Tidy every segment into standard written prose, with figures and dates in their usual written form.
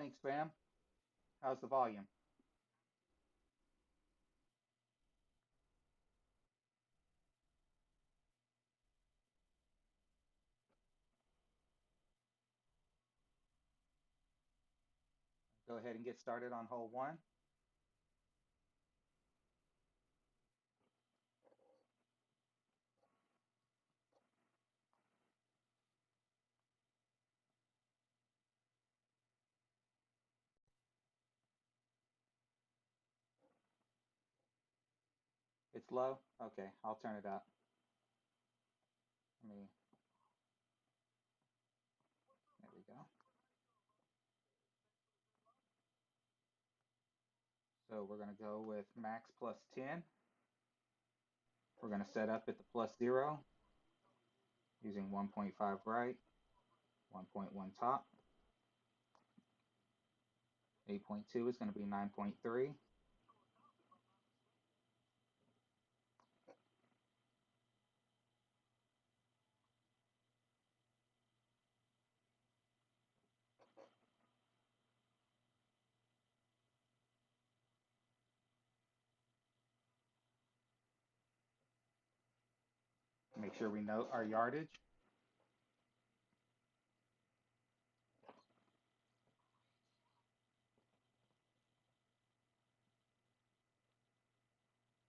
Thanks, fam. How's the volume? Go ahead and get started on hole one. It's low? Okay, I'll turn it up. Let me, there we go. So we're gonna go with max plus 10. We're gonna set up at the plus zero using 1.5 right, 1.1 top. 8.2 is gonna be 9.3. Make sure we note our yardage.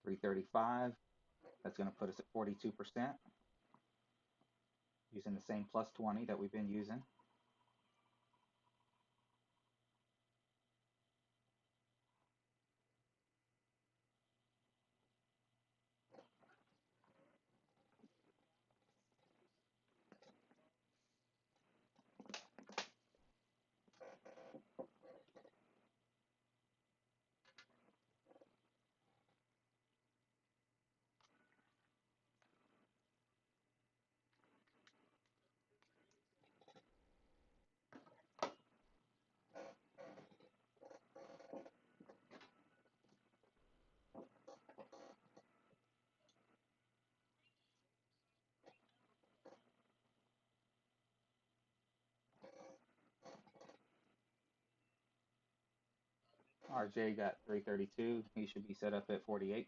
335. That's gonna put us at 42% using the same plus 20 that we've been using. RJ got 332. He should be set up at 48%.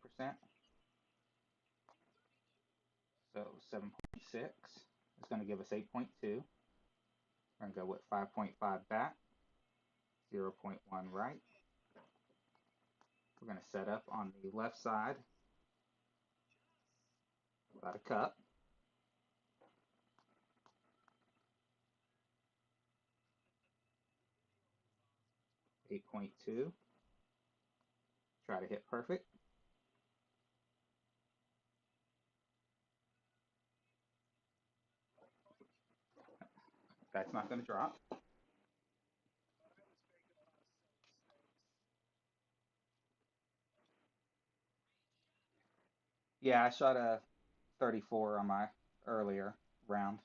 So 7.6 is going to give us 8.2. We're going to go with 5.5 back, 0.1 right. We're going to set up on the left side about a cup. 8.2. Try to hit perfect. That's not going to drop. Yeah, I shot a 34 on my earlier round.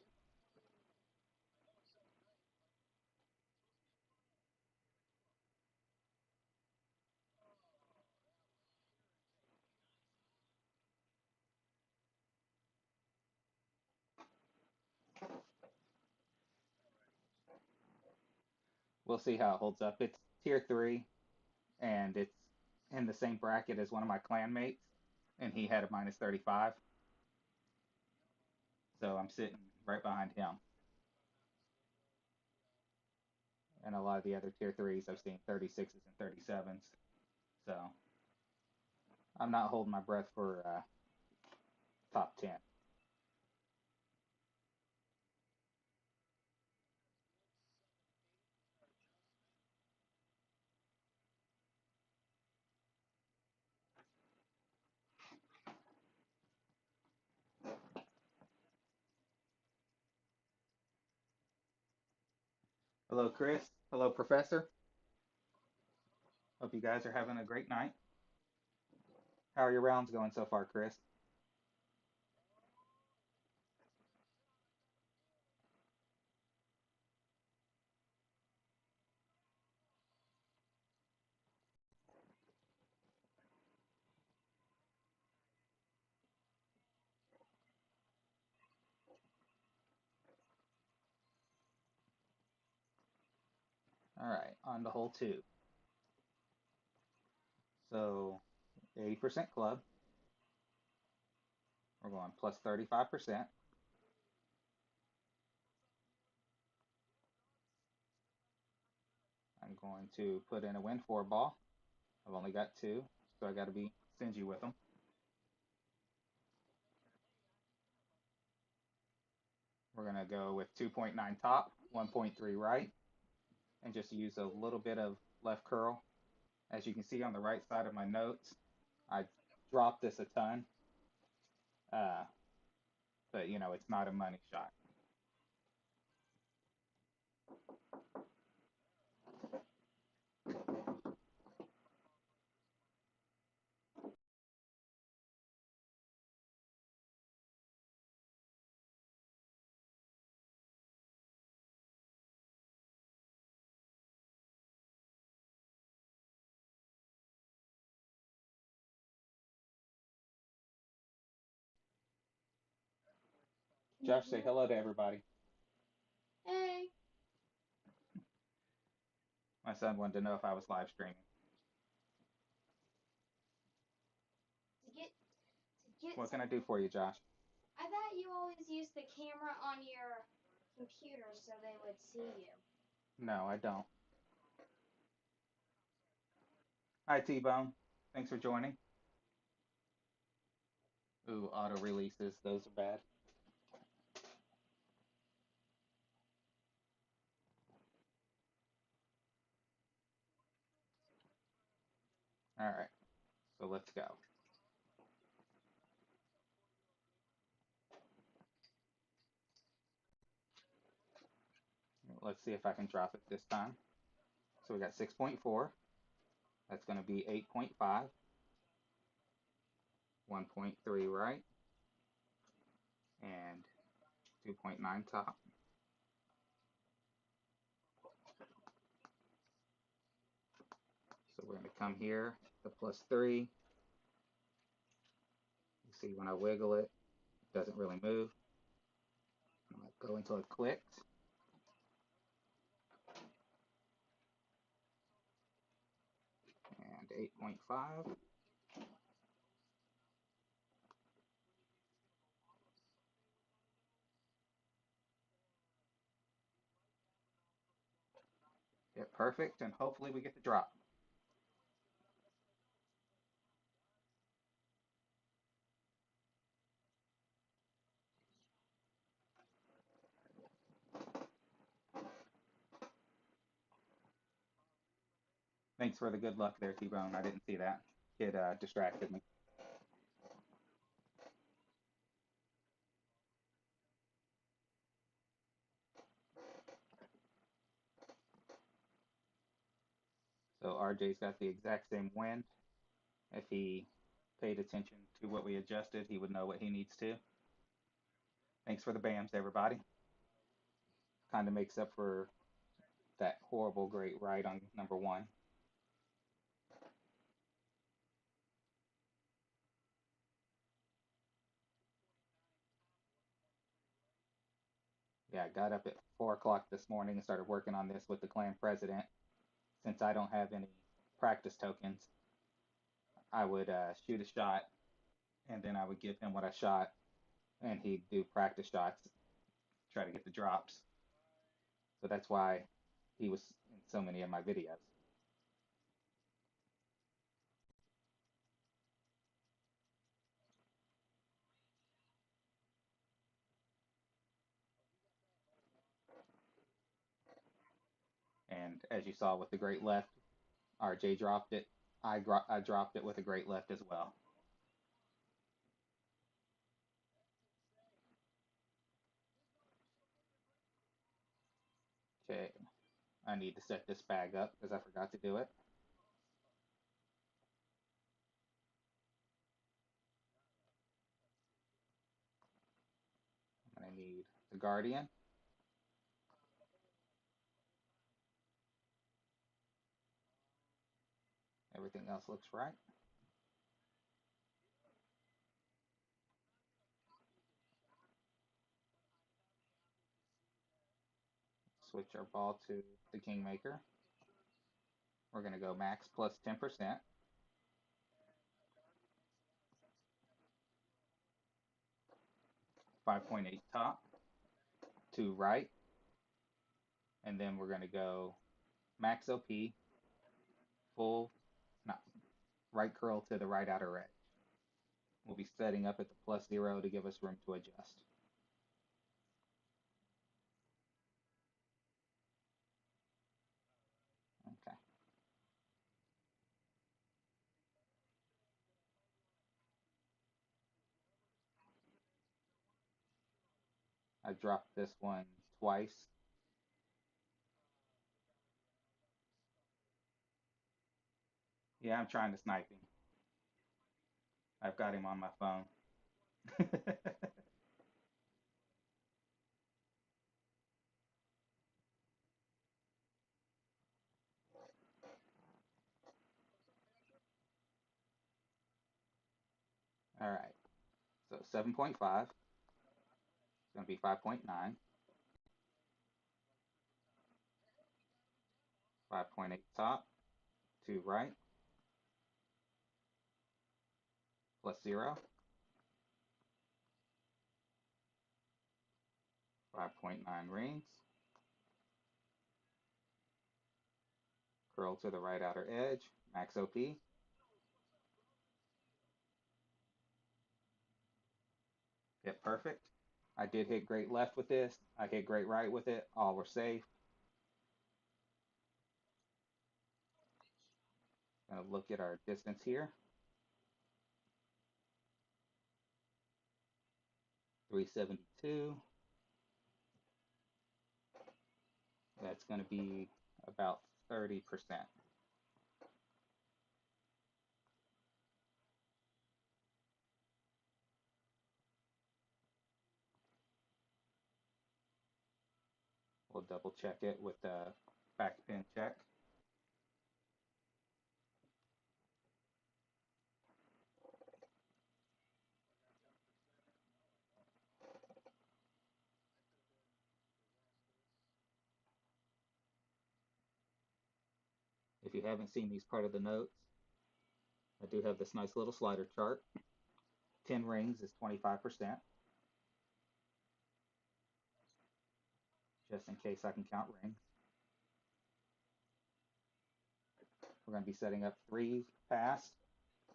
We'll see how it holds up. It's tier 3, and it's in the same bracket as one of my clanmates, and he had a minus 35. So I'm sitting right behind him. And a lot of the other tier 3s I've seen 36s and 37s. So I'm not holding my breath for top 10. Hello, Chris. Hello, Professor. Hope you guys are having a great night. How are your rounds going so far, Chris? All right, on the hole two. So 80% club. We're going plus 35%. I'm going to put in a win 4 ball. I've only got two, so I got to be stingy with them. We're going to go with 2.9 top, 1.3 right, and just use a little bit of left curl. As you can see on the right side of my notes, I dropped this a ton, uh, but you know, it's not a money shot. Josh, say hello to everybody. Hey. My son wanted to know if I was live streaming. What can I do for you, Josh? I thought you always used the camera on your computer so they would see you. No, I don't. Hi, T-Bone. Thanks for joining. Ooh, auto releases. Those are bad. All right, so let's go. Let's see if I can drop it this time. So we got 6.4. That's going to be 8.5. 1.3 right. And 2.9 top. So we're going to come here, the +3. You see when I wiggle it, it doesn't really move. I'm going to go until it clicks. And 8.5. Get perfect, and hopefully we get the drop. Thanks for the good luck there, T-Bone. I didn't see that. Kid distracted me. So RJ's got the exact same win. If he paid attention to what we adjusted, he would know what he needs to. Thanks for the BAMs, everybody. Kind of makes up for that horrible great right on number one. Yeah, I got up at 4 o'clock this morning and started working on this with the clan president. Since I don't have any practice tokens, I would shoot a shot and then I would give him what I shot and he'd do practice shots, try to get the drops. So that's why he was in so many of my videos. And as you saw with the great left, RJ dropped it. I dropped it with a great left as well. Okay, I need to set this bag up because I forgot to do it. I'm going to need the Guardian. Everything else looks right. Switch our ball to the Kingmaker. We're going to go max plus 10%. 5.8 top, 2 right, and then we're going to go max OP, full, not right curl to the right outer edge. We'll be setting up at the +0 to give us room to adjust. Okay. I dropped this one twice. Yeah, I'm trying to snipe him. I've got him on my phone. All right. So 7.5 is going to be 5.9, 5.8 top, 2 right, +0, 5.9 rings, curl to the right outer edge, max OP. Hit perfect. I did hit great left with this. I hit great right with it. All were safe. Gonna look at our distance here. 372. That's gonna be about 30%. We'll double check it with the back pin check. If you haven't seen these part of the notes, I do have this nice little slider chart. 10 rings is 25%, just in case I can count rings. We're going to be setting up 3 past,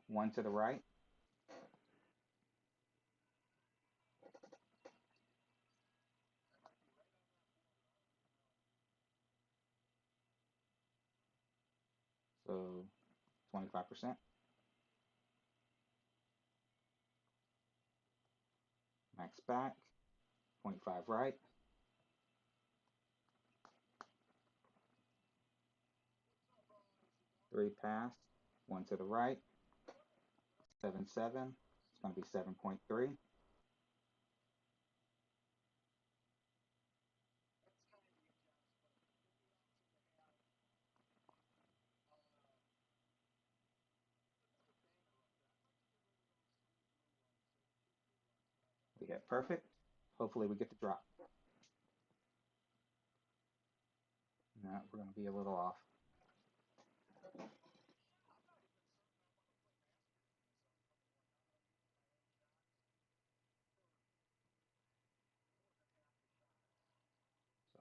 1 to the right, so 25%. Max back, 0.5 right, 3 past, 1 to the right, 7.7. It's going to be 7.3. We hit perfect. Hopefully we get the drop. No, we're going to be a little off. So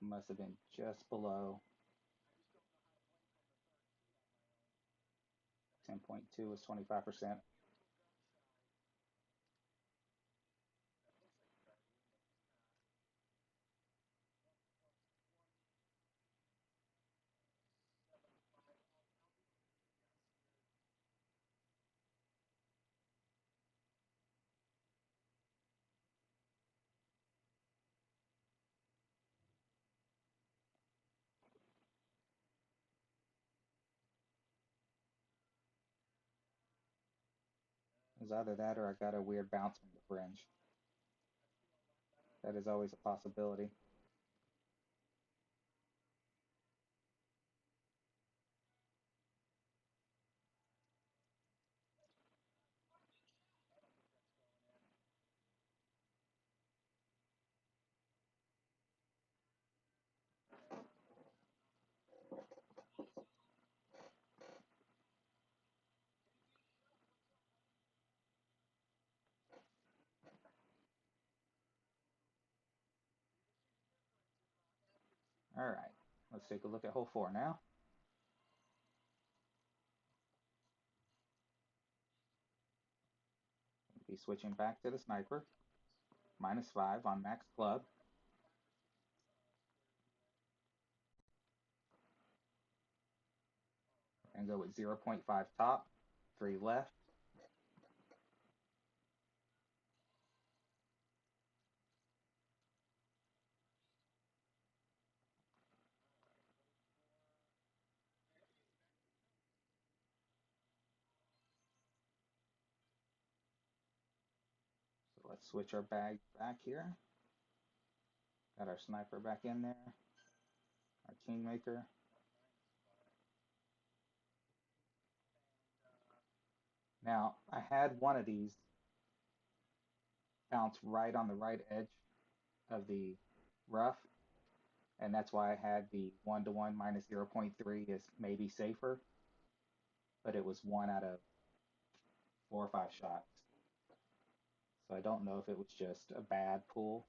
it must have been just below 10.2 is 25%. It's either that or I got a weird bounce from the fringe. That is always a possibility. All right, let's take a look at hole 4 now. Be switching back to the sniper, -5 on max club. And go with 0.5 top, 3 left. So let's switch our bag back here. Got our sniper back in there, our kingmaker. Now, I had one of these bounce right on the right edge of the rough, and that's why I had the 1-to-1 -0.3 is maybe safer, but it was 1 out of 4 or 5 shots. So I don't know if it was just a bad pull.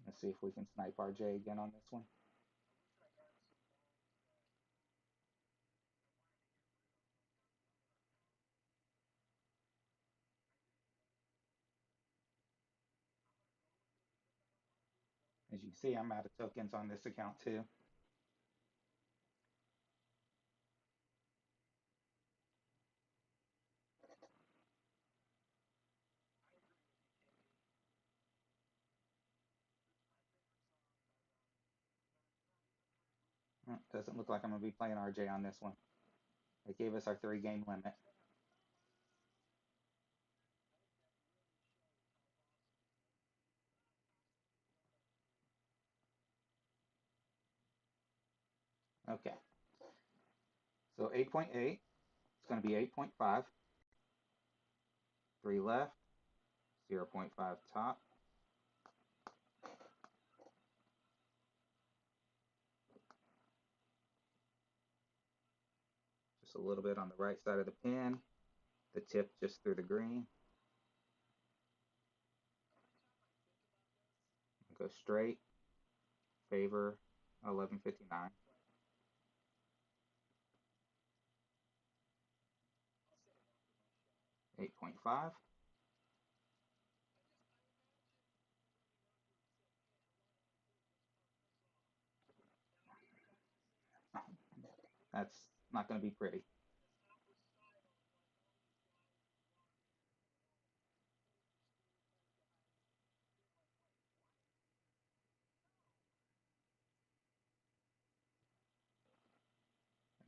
Let's see if we can snipe RJ again on this one. As you can see, I'm out of tokens on this account too. Doesn't look like I'm going to be playing RJ on this one. They gave us our 3-game limit. Okay, so 8.8, it's going to be 8.5. 3 left, 0.5 top. Just a little bit on the right side of the pin. The tip just through the green. Go straight. Favor 1159. 8.5. That's not going to be pretty.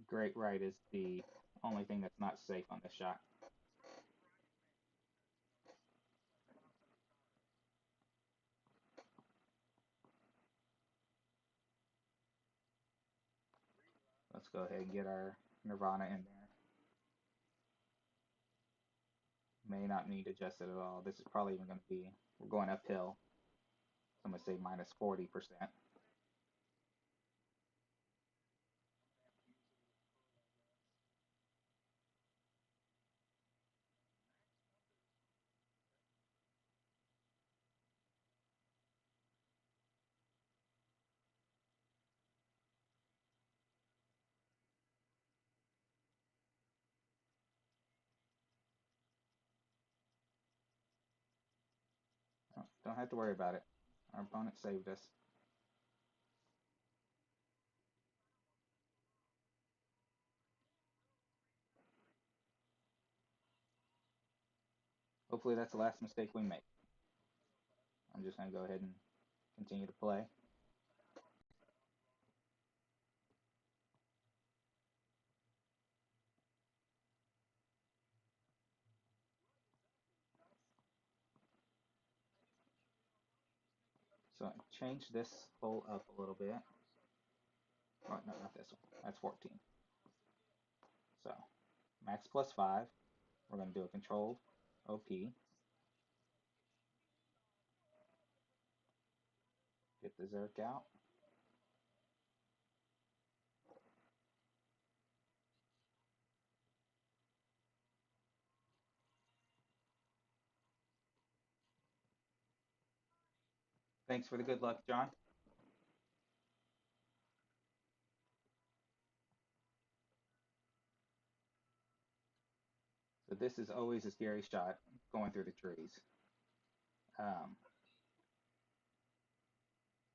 Great right is the only thing that's not safe on this shot. Let's go ahead and get our Nirvana in there. May not need adjusted at all. This is probably even going to be, we're going uphill. So I'm going to say -40%. Oh, don't have to worry about it. Our opponent saved us. Hopefully that's the last mistake we make. I'm just going to go ahead and continue to play. So change this hole up a little bit. Oh, no, not this one. That's 14. So max +5. We're going to do a controlled OP. Get the Zerk out. Thanks for the good luck, John. So this is always a scary shot, going through the trees. Um,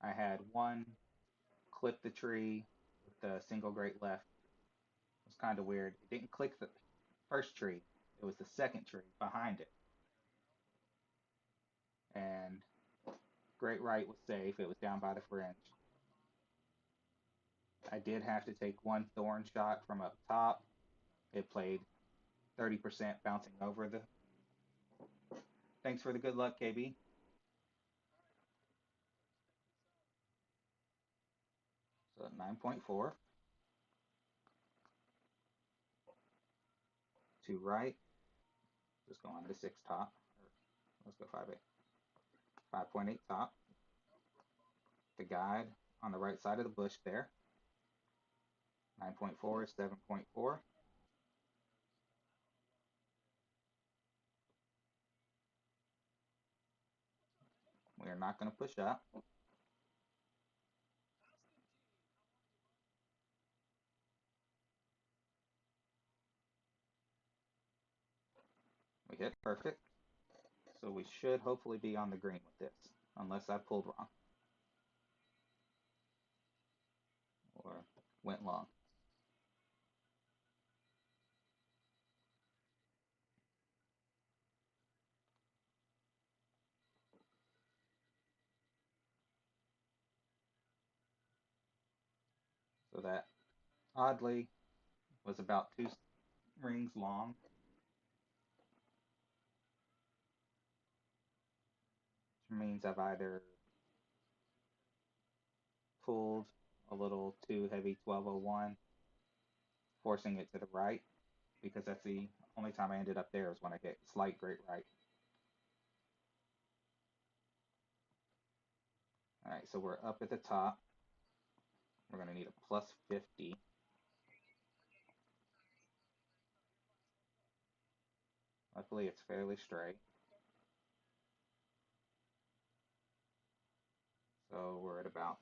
I had one clip the tree with the single great left. It was kind of weird. It didn't click the first tree. It was the second tree behind it. And great right was safe. It was down by the fringe. I did have to take one thorn shot from up top. It played 30% bouncing over the. Thanks for the good luck, KB. So 9.4 to right. Just go on to 6 top. Let's go 5.8. 5.8 top. The guide on the right side of the bush there. 9.4 is 7.4. We are not going to push up. We hit perfect. So we should hopefully be on the green with this, unless I pulled wrong or went long. So that oddly was about 2 rings long, which means I've either pulled a little too heavy 1201, forcing it to the right, because that's the only time I ended up there is when I hit slight great right. All right, so we're up at the top. We're going to need a plus 50. Luckily, it's fairly straight. So we're at about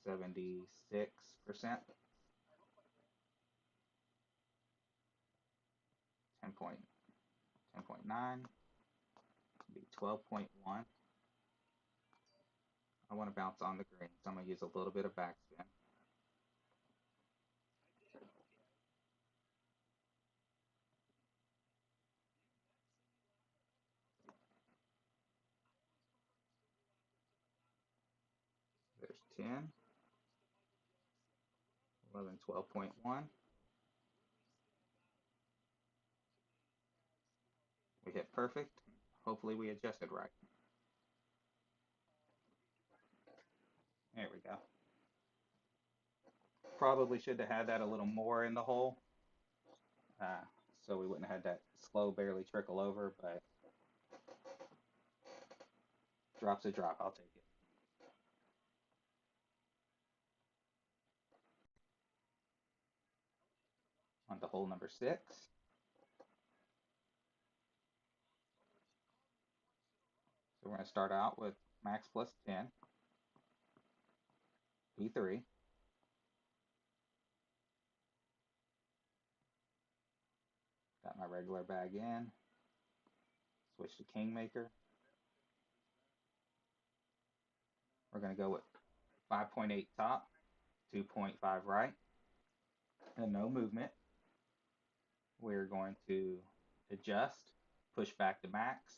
76%. 10.9 be 12.1. I want to bounce on the green, so I'm going to use a little bit of backspin. There's 10, 11, 12.1. We hit perfect. Hopefully we adjusted right. There we go. Probably should have had that a little more in the hole, so we wouldn't have had that slow barely trickle over, but drop's a drop. I'll take it. On to hole number 6. So we're going to start out with max plus 10, P3. Got my regular bag in. Switch to Kingmaker. We're going to go with 5.8 top, 2.5 right, and no movement. We're going to adjust, push back to max,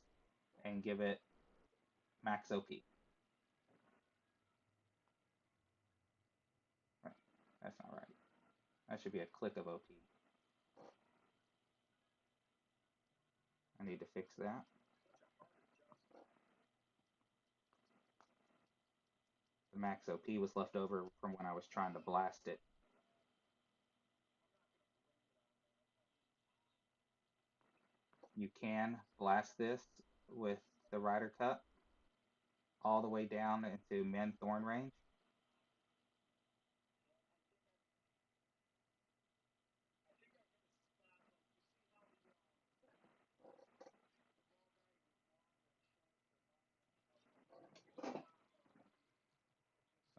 and give it max OP. Right. That's not right. That should be a click of OP. I need to fix that. The max OP was left over from when I was trying to blast it. You can blast this with the Ryder Cup. all the way down into min thorn range.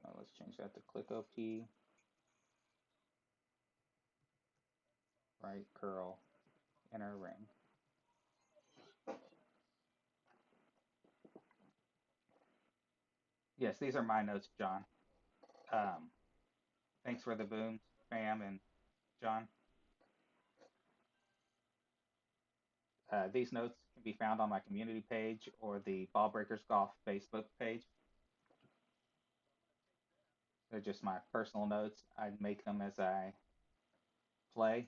So let's change that to click OP, right curl, inner ring. Yes, these are my notes, John. Um, thanks for the booms, Pam and John. These notes can be found on my community page or the Ball Breakers Golf Facebook page. They're just my personal notes. I make them as I play,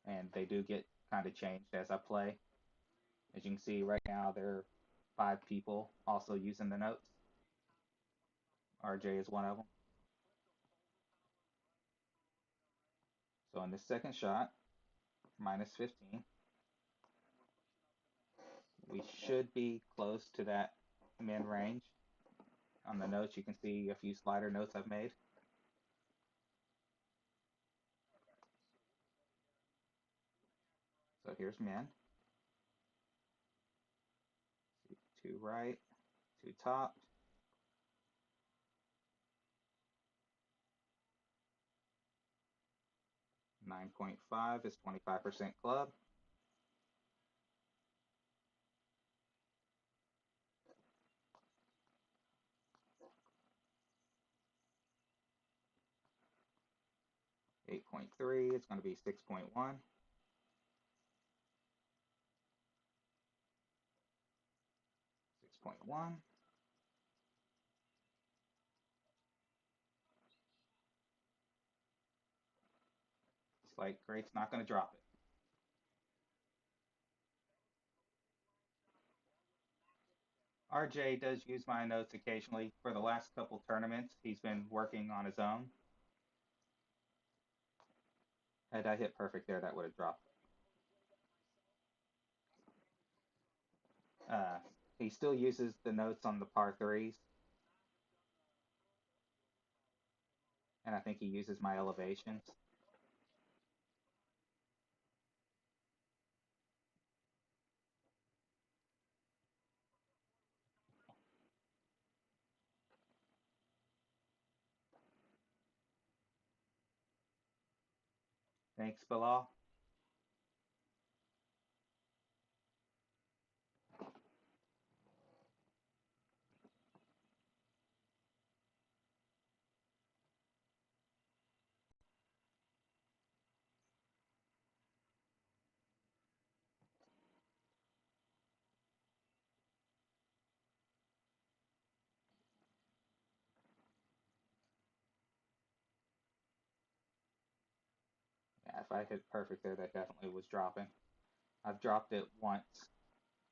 and they do get kind of changed as I play. As you can see right now, there are 5 people also using the notes. RJ is one of them. So in the second shot, minus 15, we should be close to that min range. On the notes, you can see a few slider notes I've made. So here's min. 2 right, 2 top. 9.5 is 25% club. 8.3 is going to be 6.1. 6.1. Slight grade's not going to drop it. RJ does use my notes occasionally. For the last couple tournaments, he's been working on his own. Had I hit perfect there, that would have dropped it. He still uses the notes on the par threes, and I think he uses my elevations. Thanks, Bilal. Yeah, if I hit perfect there, that definitely was dropping. I've dropped it once.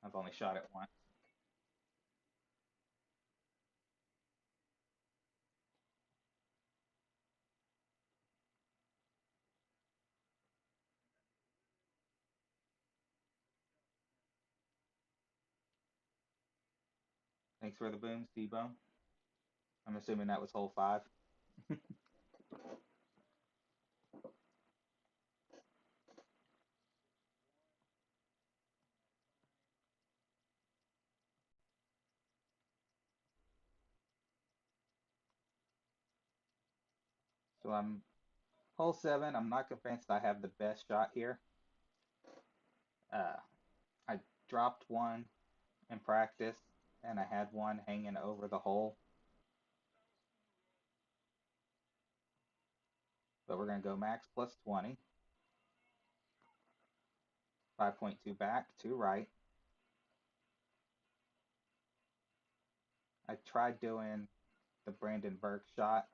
I've only shot it once. Thanks for the booms, D-Bone. I'm assuming that was hole 5. So I'm hole 7. I'm not convinced I have the best shot here. I dropped one in practice, and I had one hanging over the hole. But we're going to go max plus 20. 5.2 back, 2 right. I tried doing the Brandon Burke shot,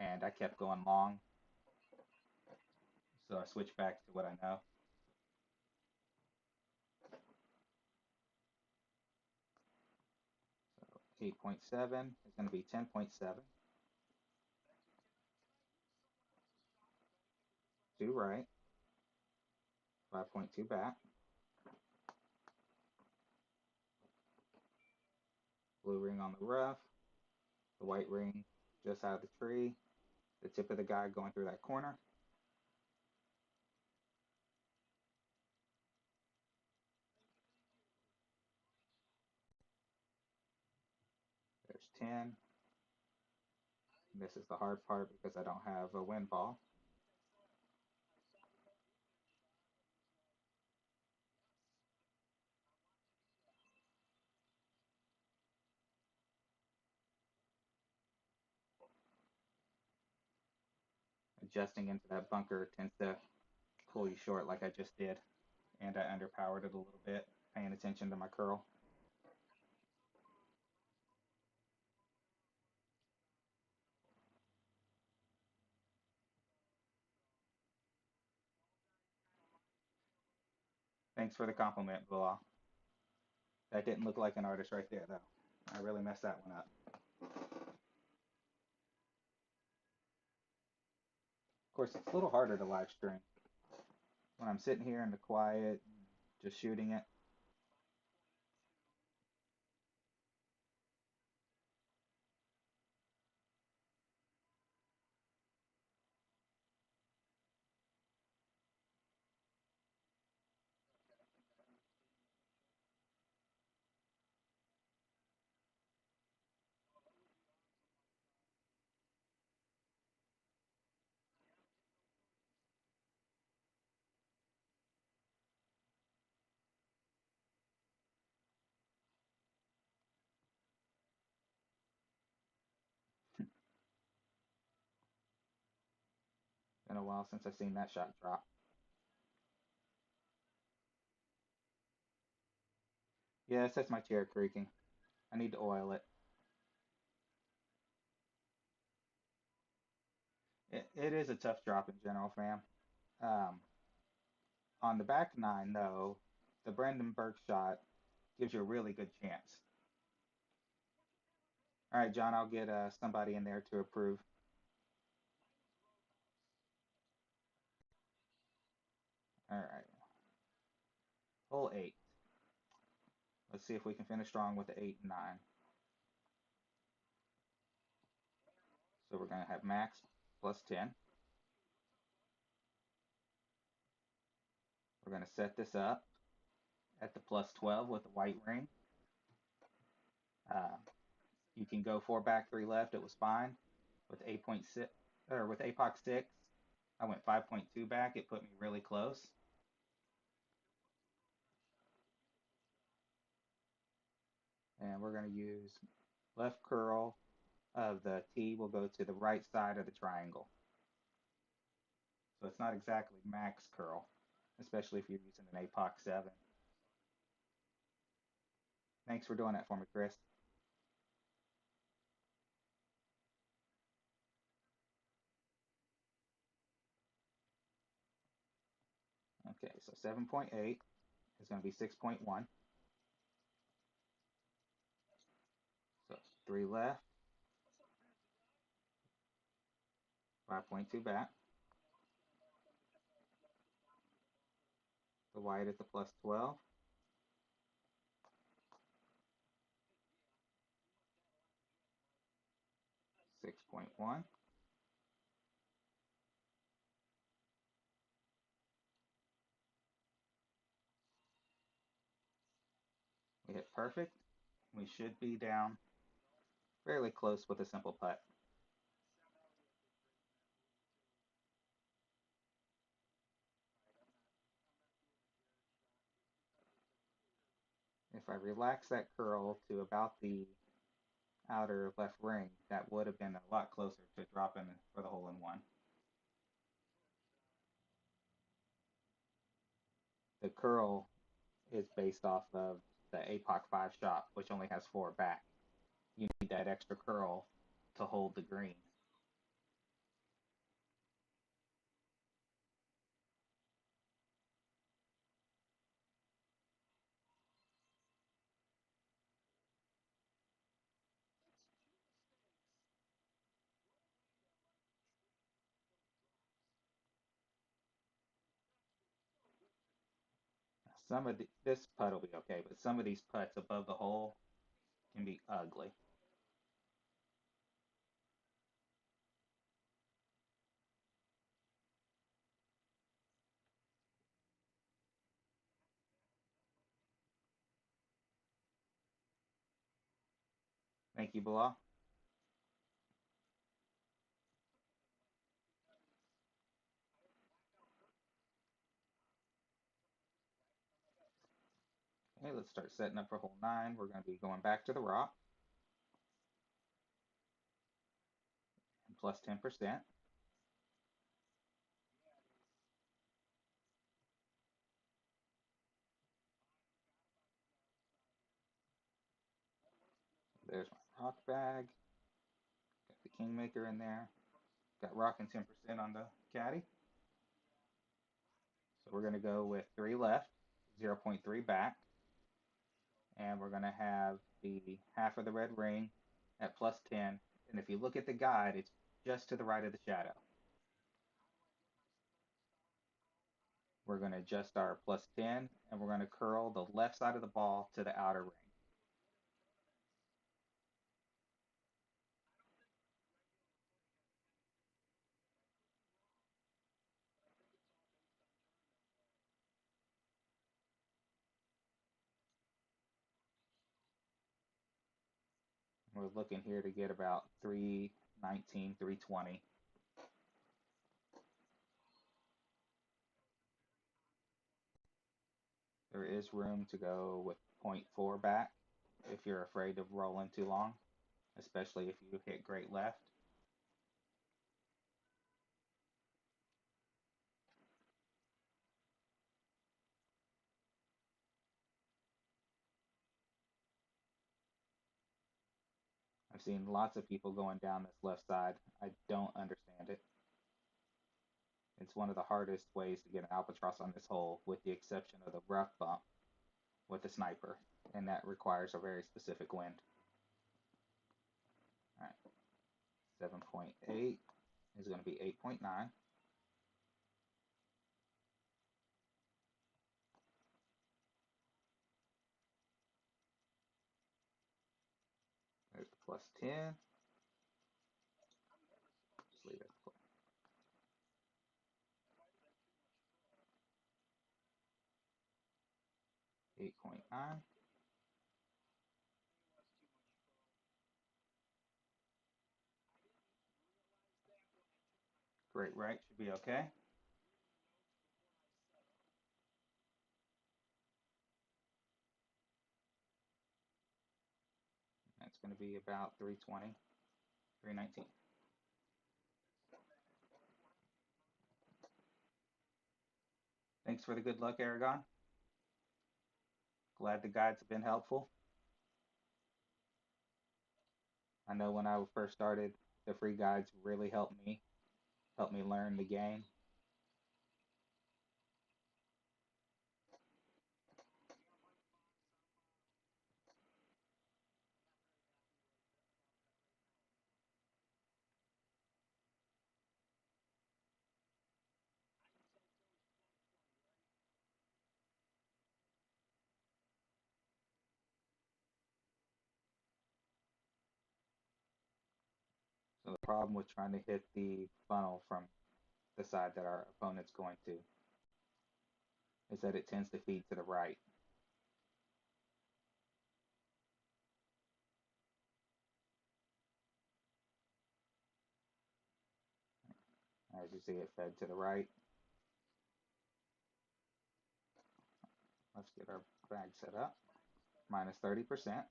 and I kept going long. So I switched back to what I know. So 8.7 is going to be 10.7. 2 right. 5.2 back. Blue ring on the rough, the white ring just out of the tree, the tip of the guide going through that corner. There's 10. This is the hard part because I don't have a wind ball. Adjusting into that bunker tends to pull you short like I just did, and I underpowered it a little bit, paying attention to my curl. Thanks for the compliment, Bilal. That didn't look like an artist right there, though. I really messed that one up. Of course, it's a little harder to live stream when I'm sitting here in the quiet, just shooting it. Been a while since I've seen that shot drop. Yes, that's my chair creaking. I need to oil it. It is a tough drop in general, fam. Um, on the back nine, though, the Brandenburg shot gives you a really good chance. All right, John, I'll get somebody in there to approve. All right, hole 8. Let's see if we can finish strong with the 8 and 9. So we're going to have max plus 10. We're going to set this up at the plus 12 with the white ring. Uh, you can go 4 back, 3 left. It was fine. With 8.6 or with APOC 6, I went 5.2 back. It put me really close. And we're going to use left curl of the T will go to the right side of the triangle. So it's not exactly max curl, especially if you're using an APOC 7. Thanks for doing that for me, Chris. Okay, so 7.8 is going to be 6.1. So 3 left, 5.2 back. The white at the plus 12, 6.1. We hit perfect. We should be down fairly close with a simple putt. If I relax that curl to about the outer left ring, that would have been a lot closer to dropping for the hole in one. The curl is based off of the APOC 5 shot, which only has 4 back. You need that extra curl to hold the green. This putt will be okay, but some of these putts above the hole can be ugly. Thank you, Bilal. Okay, let's start setting up for hole 9. We're going to be going back to the rock and plus 10%. There's my rock bag. Got the Kingmaker in there. Got rock and 10% on the caddy. So we're going to go with 3 left, 0.3 back, and we're going to have the half of the red ring at plus 10. And if you look at the guide, it's just to the right of the shadow. We're going to adjust our plus 10, and we're going to curl the left side of the ball to the outer ring. We're looking here to get about 319, 320. There is room to go with 0.4 back if you're afraid of rolling too long, especially if you hit great left. I've seen lots of people going down this left side. I don't understand it. It's one of the hardest ways to get an albatross on this hole, with the exception of the rough bump with a sniper, and that requires a very specific wind. All right, 7.8 is going to be 8.9. There's the plus 10. Just leave it 8.9. Great right, should be okay. That's going to be about 320, 319. Thanks for the good luck, Aragon. Glad the guides have been helpful. I know when I first started, the free guides really helped me learn the game. So the problem with trying to hit the funnel from the side that our opponent's going to is that it tends to feed to the right. As you see, it fed to the right. Let's get our bag set up. Minus 30%.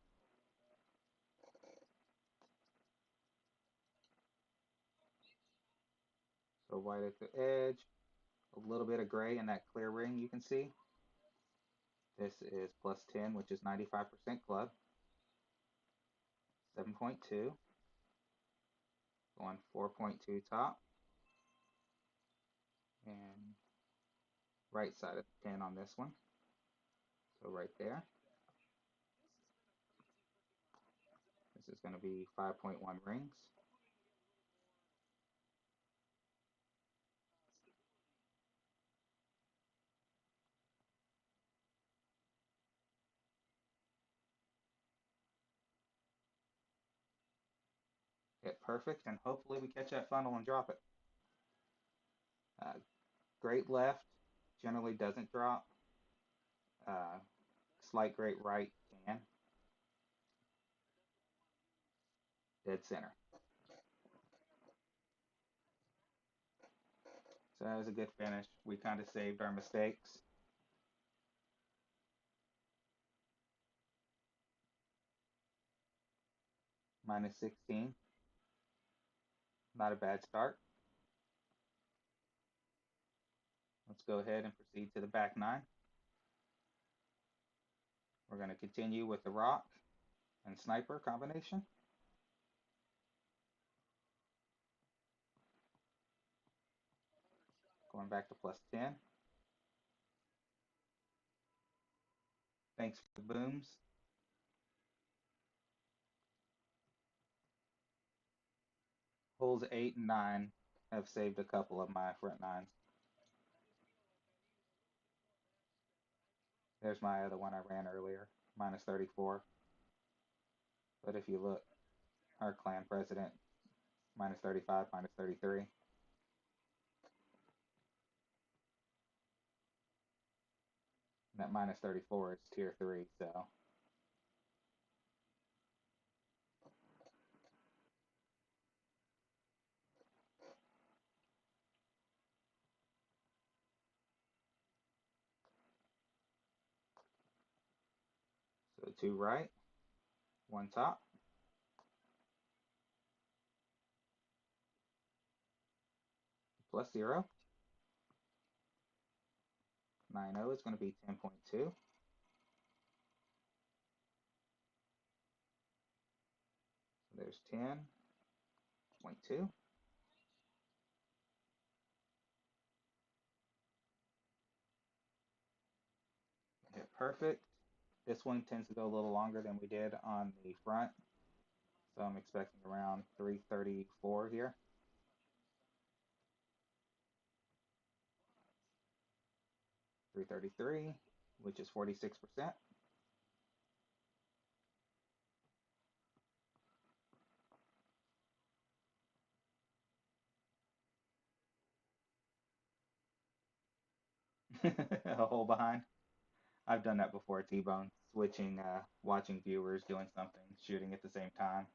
So white at the edge, a little bit of gray in that clear ring you can see. This is plus 10, which is 95% club. 7.2. Going 4.2 top. And right side of the 10 on this one. So right there. This is going to be 5.1 rings. perfect, and hopefully we catch that funnel and drop it. Uh, great left generally doesn't drop. Uh, slight great right can. Dead center. So that was a good finish. We kind of saved our mistakes. Minus 16. Not a bad start. Let's go ahead and proceed to the back nine. We're going to continue with the rock and sniper combination. Going back to plus 10. Thanks for the booms. Holes 8 and 9 have saved a couple of my front nines. There's my other one I ran earlier, minus 34. But if you look, our clan president, minus 35, minus 33. And that minus 34 is tier 3, so. So 2 right, 1 top. Plus 0. 9-0 is going to be 10.2. So there's 10.2. Hit perfect. This one tends to go a little longer than we did on the front. So I'm expecting around 334 here. 333, which is 46%. A hole behind. I've done that before, T-Bone, switching, watching viewers doing something, shooting at the same time.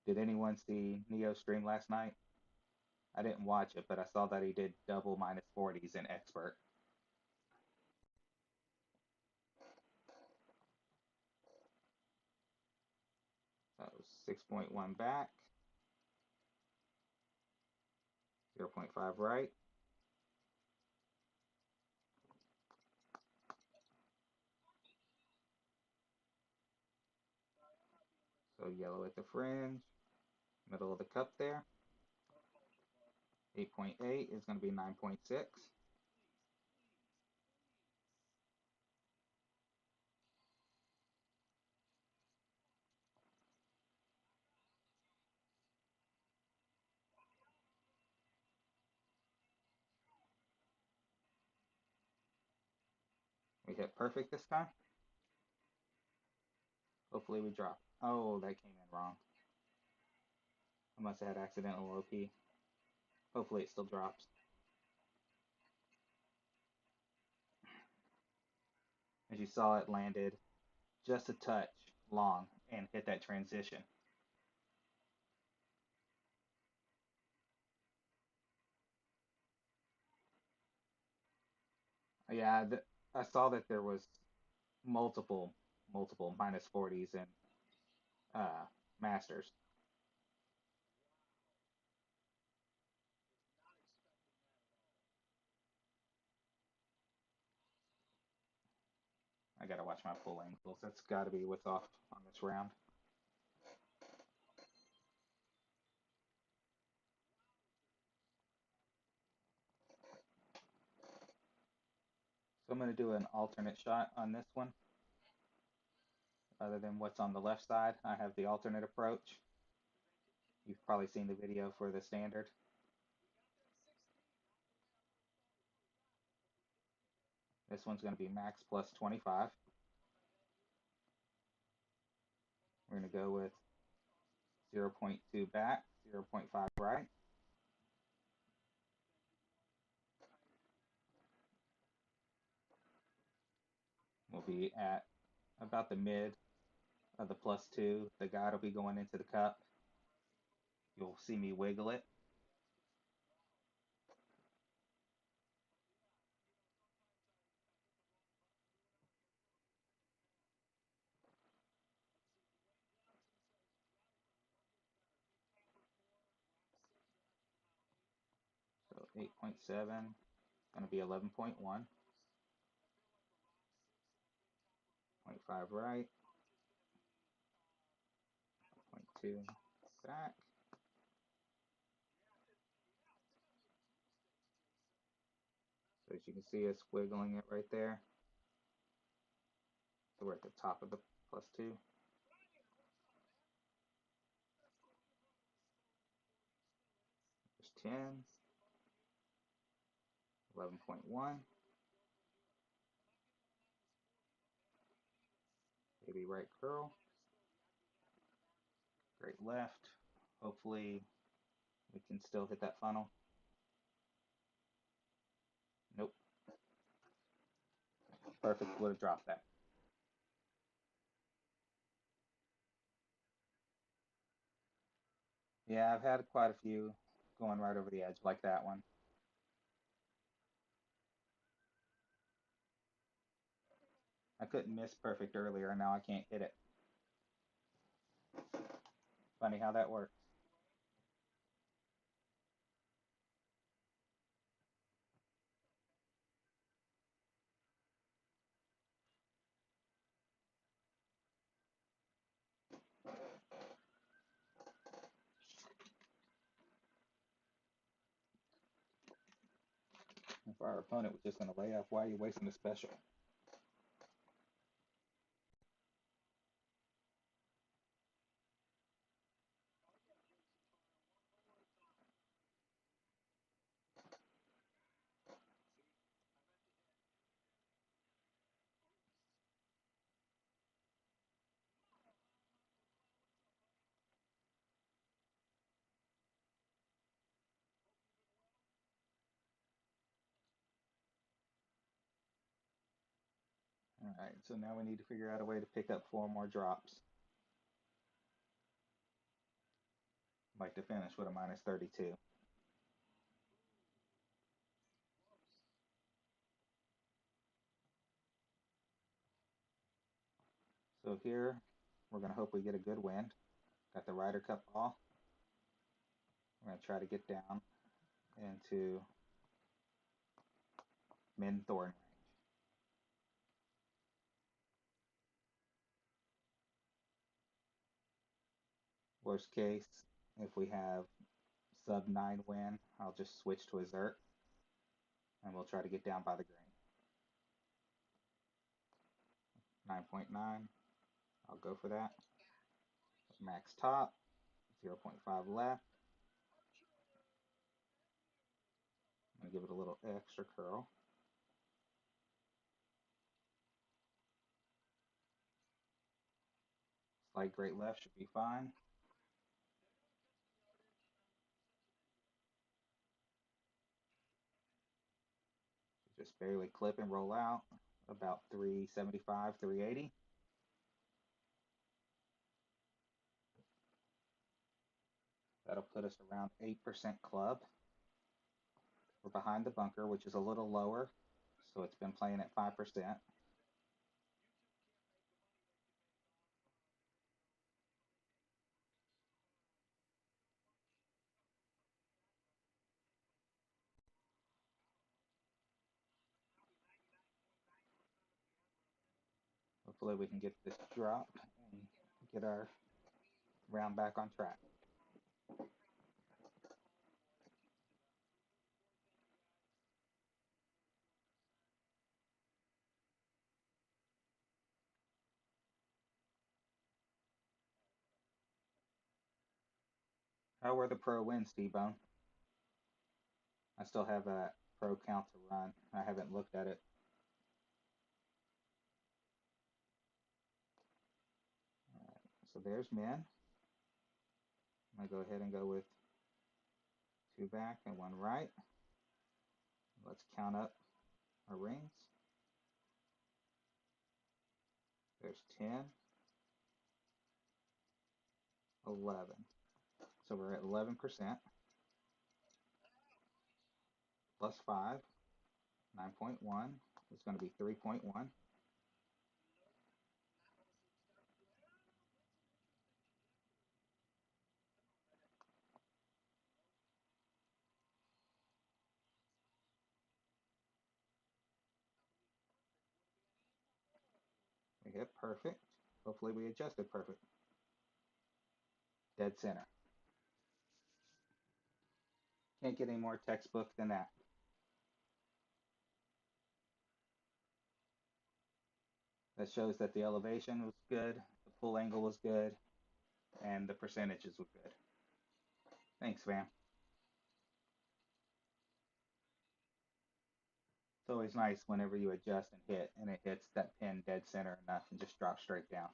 Did anyone see Neo stream last night? I didn't watch it, but I saw that he did double minus 40s in expert. So 6.1 back, 0.5 right. So yellow at the fringe, middle of the cup there. 8.8 is going to be 9.6. We hit perfect this time. Hopefully we drop. Oh, that came in wrong. I must have had accidental OP. Hopefully it still drops. As you saw, it landed just a touch long and hit that transition. Yeah, I saw that there was multiple minus 40s in Masters. I gotta watch my pull angles. That's gotta be what's off on this round. So I'm gonna do an alternate shot on this one. Other than what's on the left side, I have the alternate approach. You've probably seen the video for the standard. This one's going to be max plus 25. We're going to go with 0.2 back, 0.5 right. We'll be at about the mid of the +2. The guide will be going into the cup. You'll see me wiggle it. So 8.7 is going to be 11.1, 0.5 right, 0.2 back. So as you can see, it's wiggling it right there. So we're at the top of the +2. There's 10, 11.1, maybe right curl, great left. Hopefully we can still hit that funnel. Nope. Perfect, would have dropped that. Yeah, I've had quite a few going right over the edge like that one. I couldn't miss perfect earlier, and now I can't hit it. Funny how that works. If our opponent was just going to lay off, why are you wasting the special? All right, so now we need to figure out a way to pick up 4 more drops. I'd like to finish with a -32. So here, we're going to hope we get a good wind. Got the Ryder Cup ball. We're going to try to get down into mid-thorn range. Worst case, if we have sub 9 wind, I'll just switch to a Zert, and we'll try to get down by the green. 9.9, I'll go for that. Max top, 0.5 left. I'm going to give it a little extra curl. Slight great left should be fine. Just barely clip and roll out, about 375, 380. That'll put us around 8% club. We're behind the bunker, which is a little lower, so it's been playing at 5%. Hopefully we can get this drop and get our round back on track. How were the pro wins, T-Bone? I still have a pro count to run. I haven't looked at it there's min. I'm going to go ahead and go with 2 back and 1 right. Let's count up our rings. There's 10, 11. So we're at 11%. Plus 5, 9.1 is going to be 3.1. We hit perfect. Hopefully we adjusted perfect. Dead center. Can't get any more textbook than that. That shows that the elevation was good, the pull angle was good, and the percentages were good. Thanks, fam. It's always nice whenever you adjust and hit, and it hits that pin dead center enough and just drops straight down.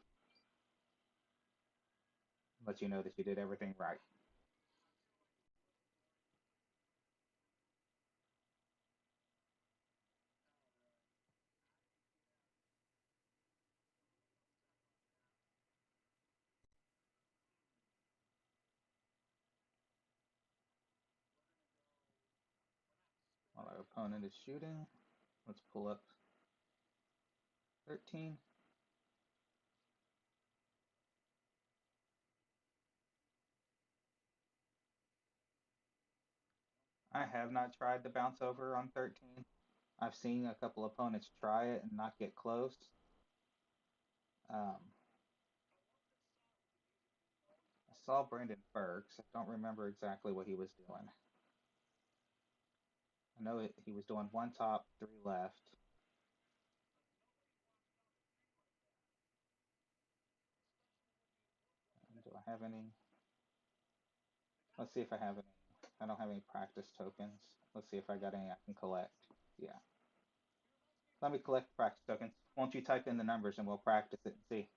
Let you know that you did everything right. While our opponent is shooting, let's pull up 13. I have not tried the bounce over on 13. I've seen a couple opponents try it and not get close. I saw Brandon Burks. I don't remember exactly what he was doing. I know he was doing 1 top, 3 left. And do I have any? Let's see if I have any. I don't have any practice tokens. Let's see if I got any I can collect. Yeah. Let me collect practice tokens. Won't you type in the numbers and we'll practice it and see?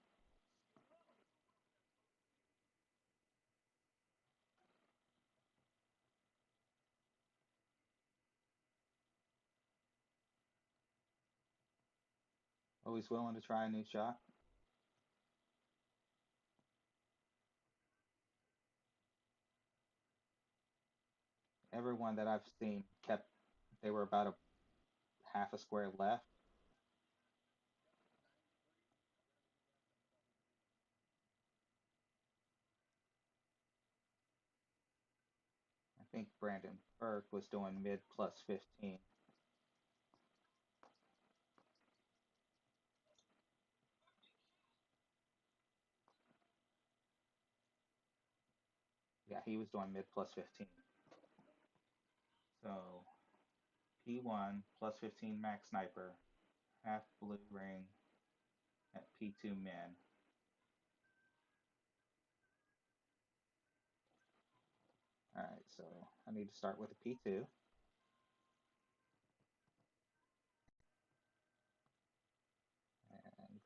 Always willing to try a new shot. Everyone that I've seen they were about a half a square left. I think Brandon Burke was doing mid plus 15. Yeah, he was doing mid plus 15. So P1 plus 15 max sniper, half blue ring at P2 min. All right, so I need to start with a P2 and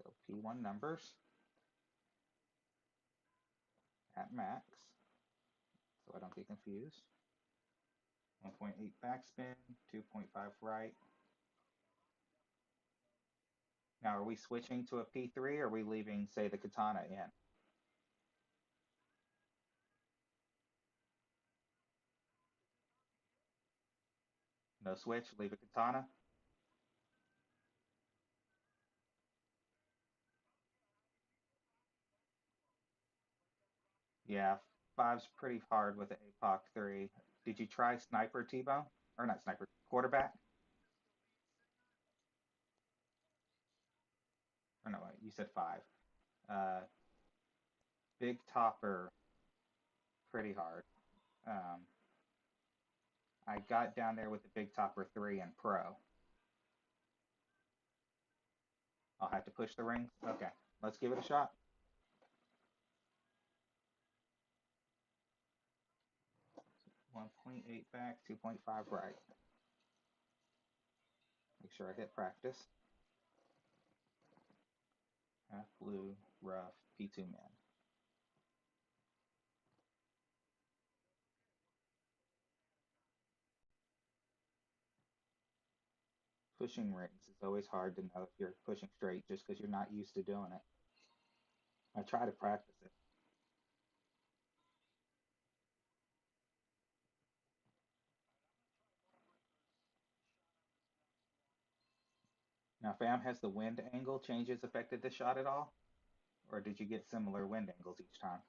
go P1 numbers at max so I don't get confused. 1.8 backspin, 2.5 right. Now, are we switching to a P3 or are we leaving, say, the katana in? No switch, leave a katana? Yeah, 5's pretty hard with the APOC 3. Did you try sniper T-bone? Or not sniper, quarterback? Or no, wait, you said 5. Uh, big topper, pretty hard. Um, I got down there with the big topper 3 and pro. I'll have to push the rings. Okay, let's give it a shot. 1.8 back, 2.5 right. Make sure I hit practice. Half blue, rough, P2 man. Pushing rings is always hard to know if you're pushing straight just because you're not used to doing it. I try to practice it. Now, fam, has the wind angle changes affected the shot at all? Or did you get similar wind angles each time?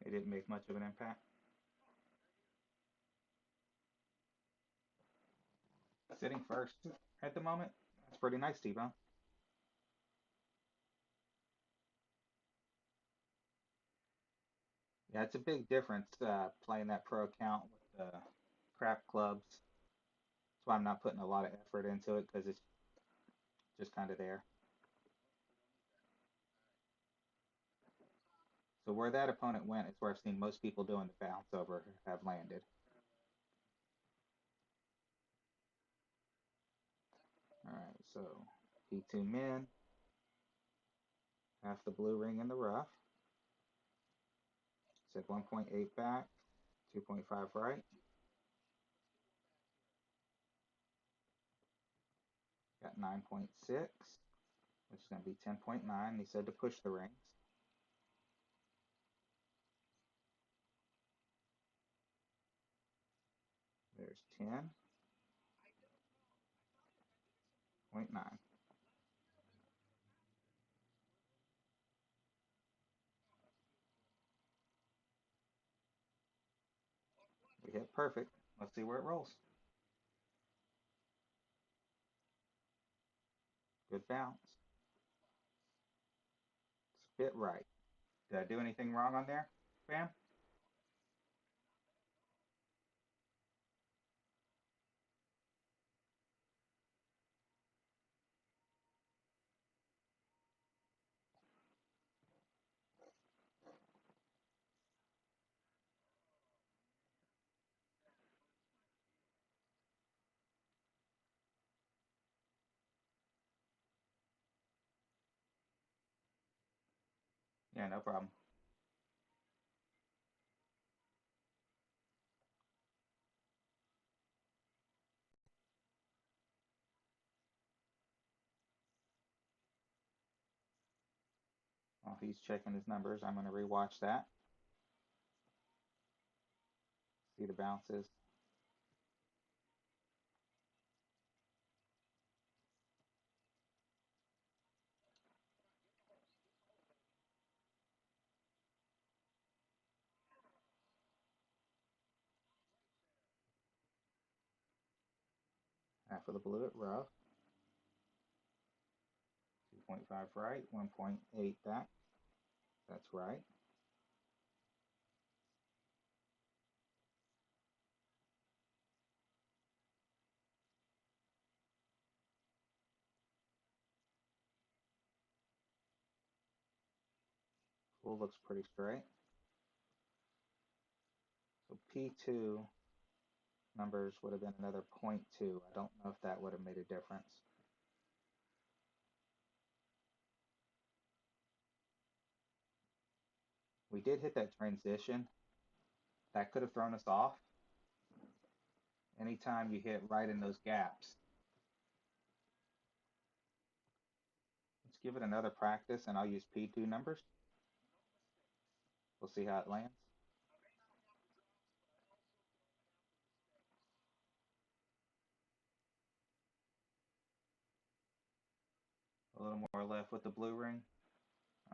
It didn't make much of an impact. Sitting first at the moment. That's pretty nice, T-Bone. Yeah, it's a big difference playing that pro account with the crap clubs. That's why I'm not putting a lot of effort into it because it's just kind of there. So where that opponent went is where I've seen most people doing the bounce over have landed. All right, so P2 min, half the blue ring in the rough. Said 1.8 back, 2.5 right. Got 9.6, which is going to be 10.9. He said to push the rings. There's 10.9. We hit perfect. Let's see where it rolls. Good bounce. It's a bit right. Did I do anything wrong on there, fam? Yeah, no problem. While he's checking his numbers, I'm going to rewatch that. See the bounces. Half of the blue at rough. 2.5 right, 1.8 back. That's right. Pool looks pretty straight. So P2 numbers would have been another 0.2. I don't know if that would have made a difference. We did hit that transition. That could have thrown us off. Anytime you hit right in those gaps. Let's give it another practice and I'll use P2 numbers. We'll see how it lands. A little more left with the blue ring.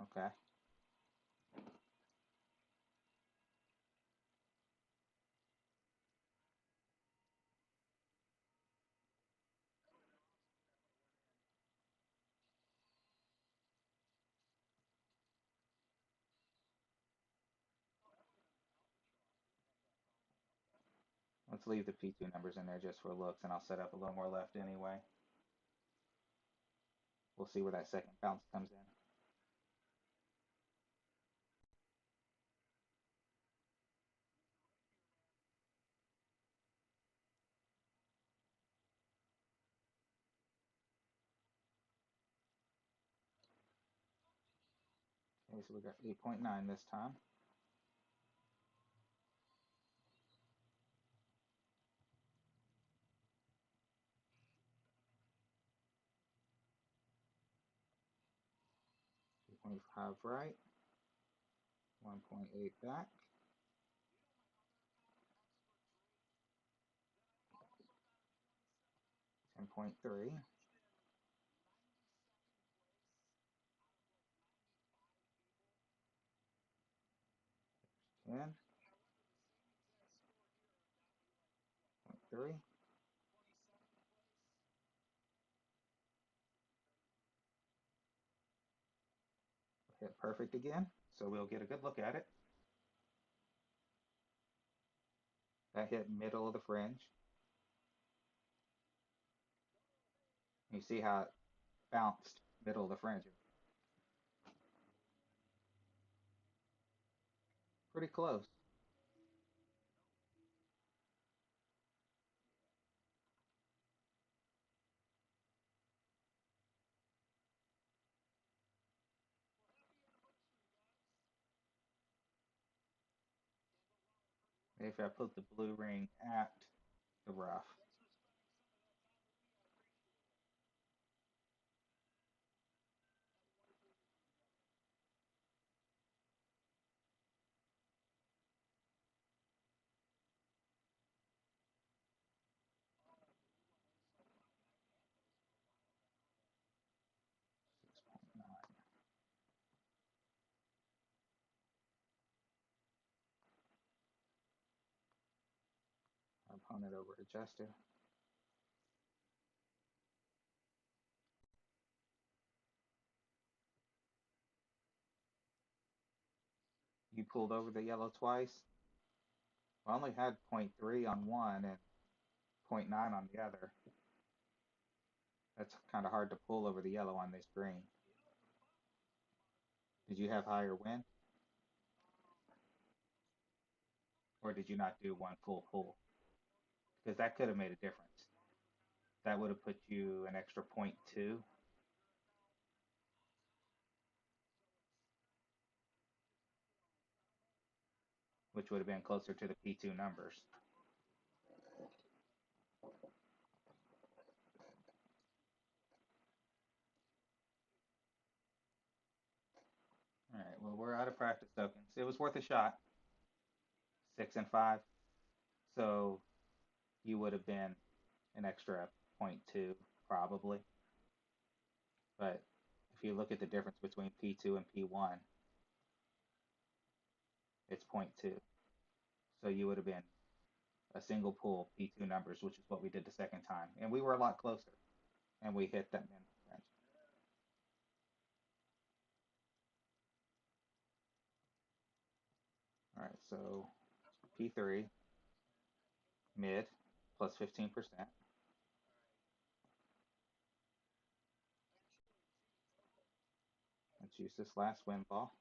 Okay. Let's leave the P2 numbers in there just for looks and I'll set up a little more left anyway. We'll see where that second bounce comes in. so we got 8.9 this time. .5 right, 1.8 back, 10.3, 10.3. Hit perfect again, so we'll get a good look at it. That hit middle of the fringe. You see how it bounced middle of the fringe. Pretty close. If I put the blue ring at the rough. Opponent over adjusted. You pulled over the yellow twice. I only had 0.3 on one and 0.9 on the other. That's kind of hard to pull over the yellow on this green. Did you have higher wind? Or did you not do one full pull? Because that could have made a difference. That would have put you an extra 0.2, which would have been closer to the P2 numbers. All right, well, we're out of practice tokens. It was worth a shot, 6 and 5. So you would have been an extra zero point 0.2 probably. But if you look at the difference between P2 and P1, it's zero point 0.2. So you would have been a single pull P2 numbers, which is what we did the second time. And we were a lot closer, and we hit that minimum range. All right, so P3, mid, plus 15%. Let's use this last win ball.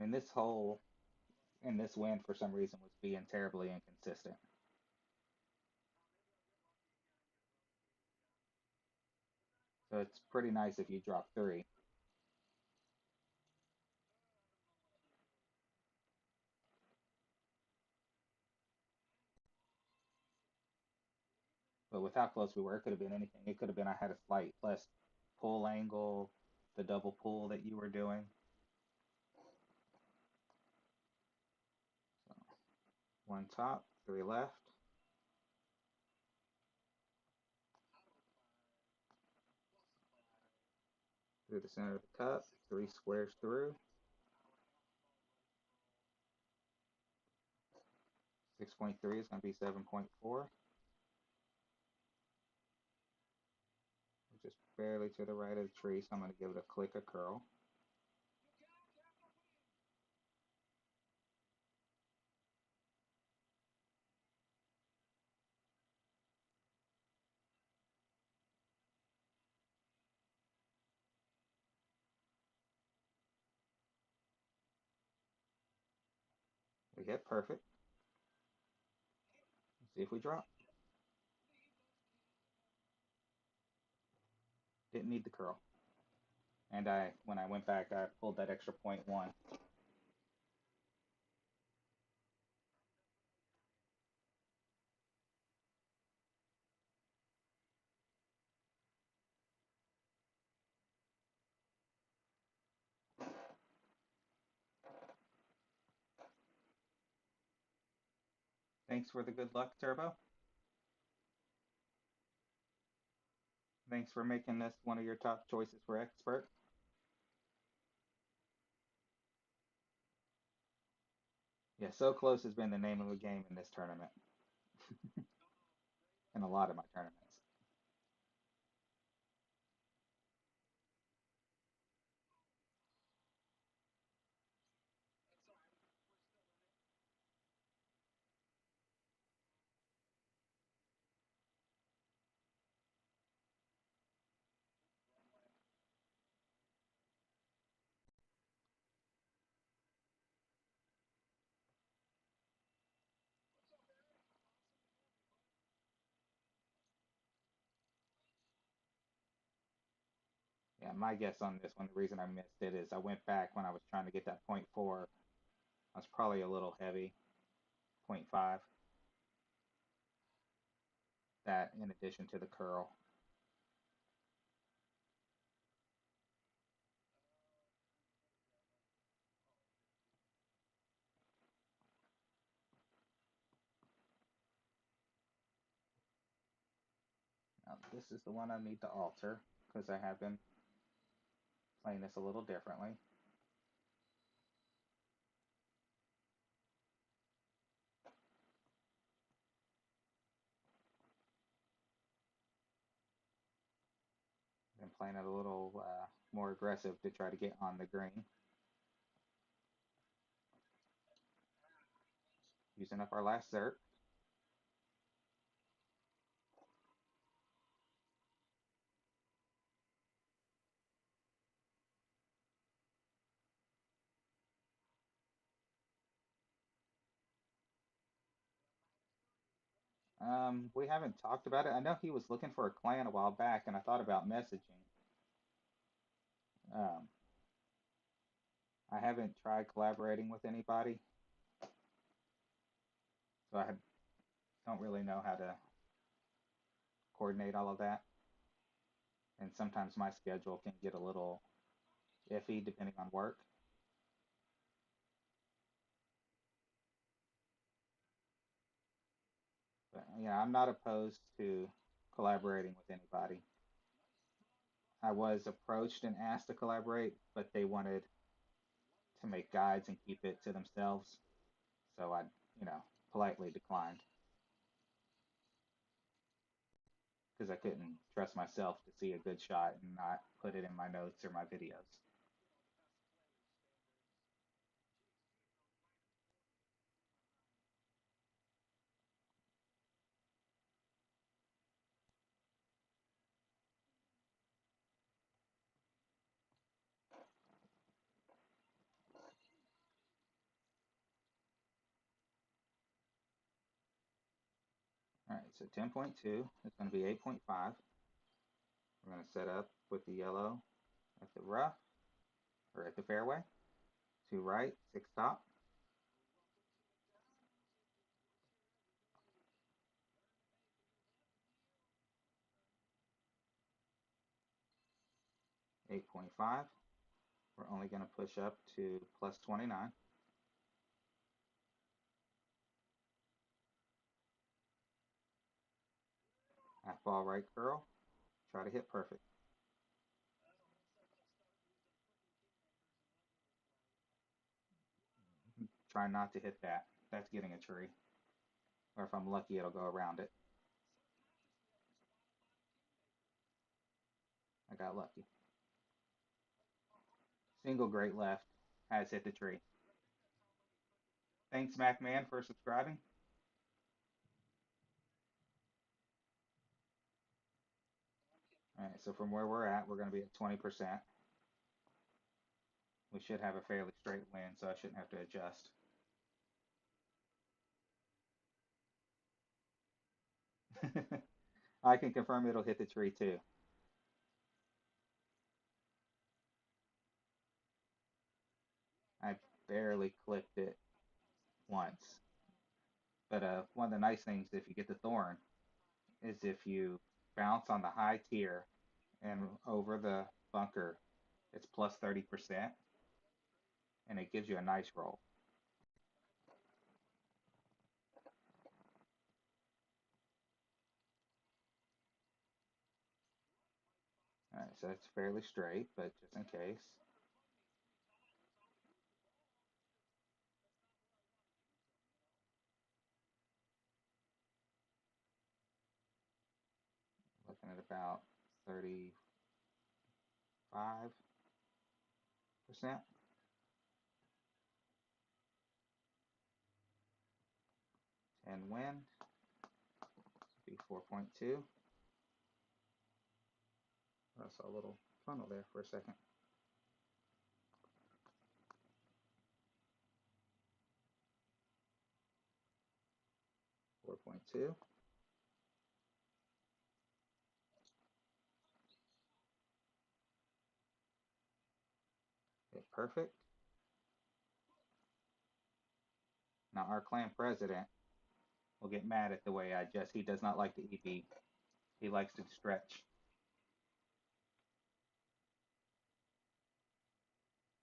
And this hole and this win, for some reason, was being terribly inconsistent. So it's pretty nice if you drop 3. But with how close we were, it could have been anything. It could have been I had a slight less pull angle, the double pull that you were doing. So 1 top, 3 left. Through the center of the cup, 3 squares through. 6.3 is going to be 7.4. Just barely to the right of the tree, so I'm going to give it a click of curl. hit perfect. Let's see if we drop. Didn't need the curl. And when I went back, I pulled that extra 0.1. Thanks for the good luck, Turbo. Thanks for making this one of your top choices for expert. Yeah, so close has been the name of the game in this tournament, in a lot of my tournaments. Yeah, my guess on this one, the reason I missed it is I went back when I was trying to get that 0.4. I was probably a little heavy, 0.5. That in addition to the curl. Now, this is the one I need to alter because I have been playing this a little differently. Been playing it a little more aggressive to try to get on the green. Using up our last zert. We haven't talked about it. I know he was looking for a clan a while back, and I thought about messaging. Um, I haven't tried collaborating with anybody, so don't really know how to coordinate all of that. And sometimes my schedule can get a little iffy depending on work. But yeah, I'm not opposed to collaborating with anybody. I was approached and asked to collaborate, but they wanted to make guides and keep it to themselves. So I, politely declined because I couldn't trust myself to see a good shot and not put it in my notes or my videos. All right, so 10.2 is going to be 8.5. We're going to set up with the yellow at the rough or at the fairway. Two right, six top. 8.5. We're only going to push up to plus 29. Half ball right curl. Try to hit perfect. Try not to hit that. That's getting a tree. Or if I'm lucky, it'll go around it. I got lucky. Single great left has hit the tree. Thanks, MacMan, for subscribing. All right, so from where we're at, we're going to be at 20%. We should have a fairly straight win, so I shouldn't have to adjust. I can confirm it'll hit the tree too. I barely clipped it once. But one of the nice things if you get the thorn is if you bounce on the high tier and over the bunker, it's plus 30% and it gives you a nice roll. All right, so it's fairly straight, but just in case. Looking at about 35%. And wind be 4.2. I saw a little funnel there for a second. 4.2. Okay, perfect. Now our clan president will get mad at the way I adjust. He does not like the EB. He likes to stretch.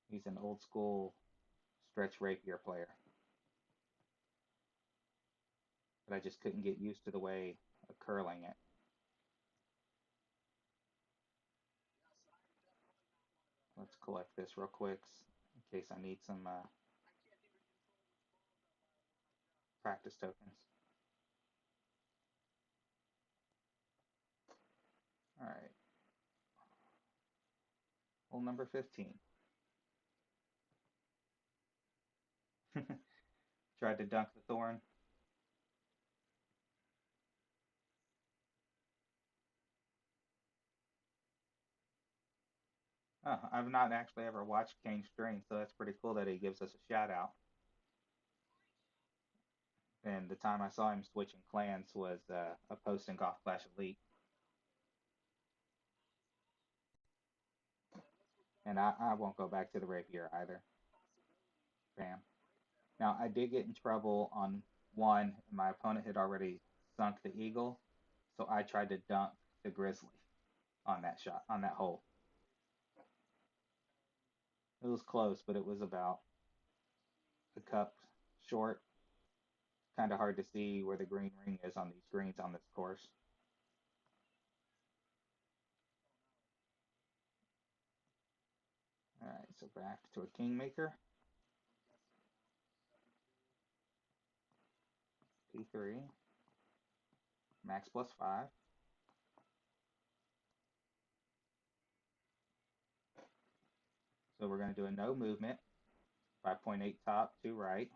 He's an old school stretch rapier player. But I just couldn't get used to the way of curling it. Let's collect this real quick in case I need some practice tokens. All right, hole number 15. Tried to dunk the thorn. Oh, I've not actually ever watched Kane String, so that's pretty cool that he gives us a shout out. And the time I saw him switching clans was a post in Golf Clash Elite. And I won't go back to the rapier either. Bam. Now, I did get in trouble on one, and my opponent had already sunk the eagle, so I tried to dunk the grizzly on that shot, on that hole. It was close, but it was about a cup short. Kind of hard to see where the green ring is on these greens on this course. All right, so back to a kingmaker. P3, max plus 5. So we're going to do a no movement, 5.8 top, 2 right.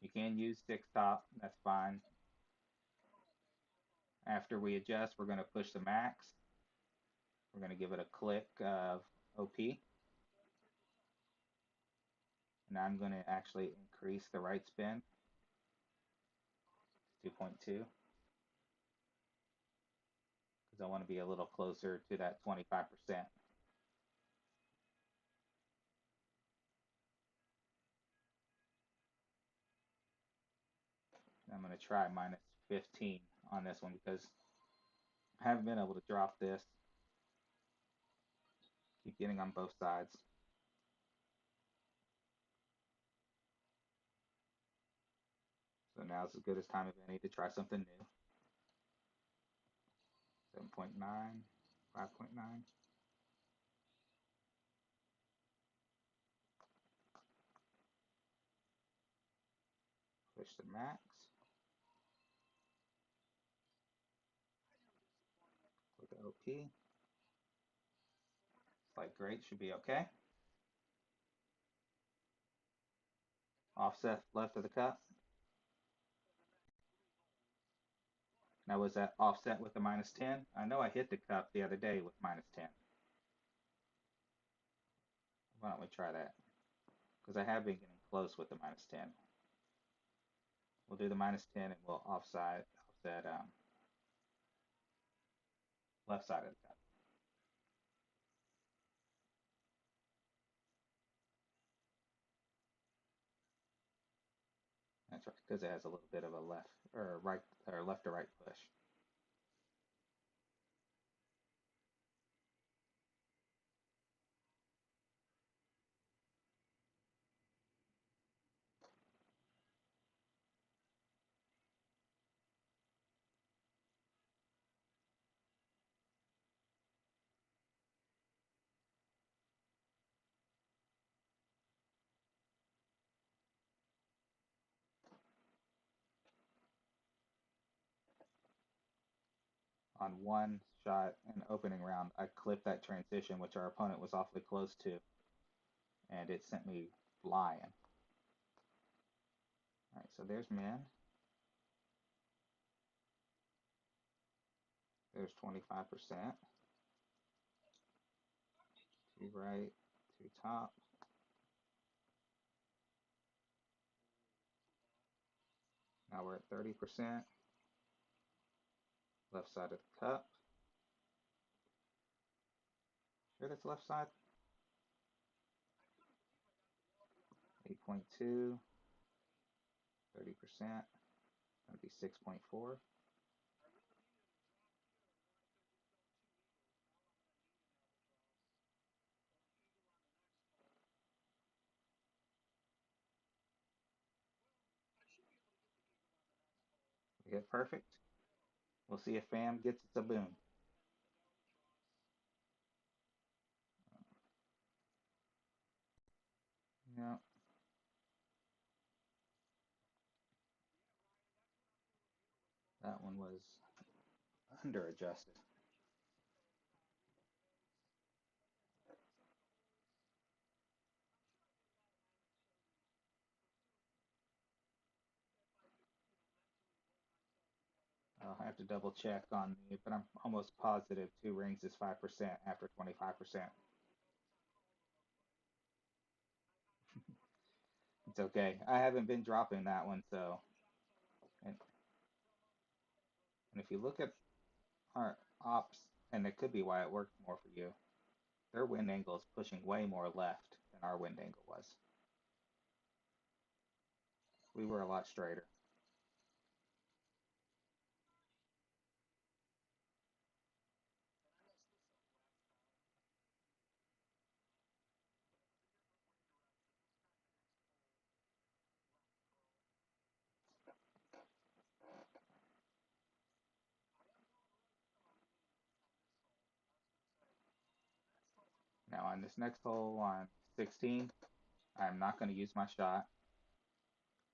You can use 6 top, that's fine. After we adjust, we're going to push the max. We're going to give it a click of OP. And I'm going to actually increase the right spin, 2.2, because I want to be a little closer to that 25%. I'm going to try minus 15 on this one because I haven't been able to drop this. Keep getting on both sides. So now's as good as time as any to try something new. 7.9, 5.9. Push the max. Click OP. Slight grade should be okay. Offset left of the cup. Now was that offset with the minus 10? I know I hit the cup the other day with minus 10. Why don't we try that? Because I have been getting close with the minus 10. We'll do the minus 10 and we'll offset left side of the cup. That's right, because it has a little bit of a left or right or left to right push. On one shot in opening round, I clipped that transition, which our opponent was awfully close to, and it sent me flying. All right, so there's min. There's 25%. Two right, two top. Now we're at 30%. Left side of the cup. Sure that's left side? 8.2, 30%. That'd be 6.4. We hit perfect. We'll see if fam gets its a boom. Yeah, that one was under adjusted. I'll have to double check on the, but I'm almost positive two rings is 5% after 25%. It's okay. I haven't been dropping that one, so and, and if you look at our ops, and it could be why it worked more for you, their wind angle is pushing way more left than our wind angle was. We were a lot straighter. Now on this next hole on 16, I'm not going to use my shot.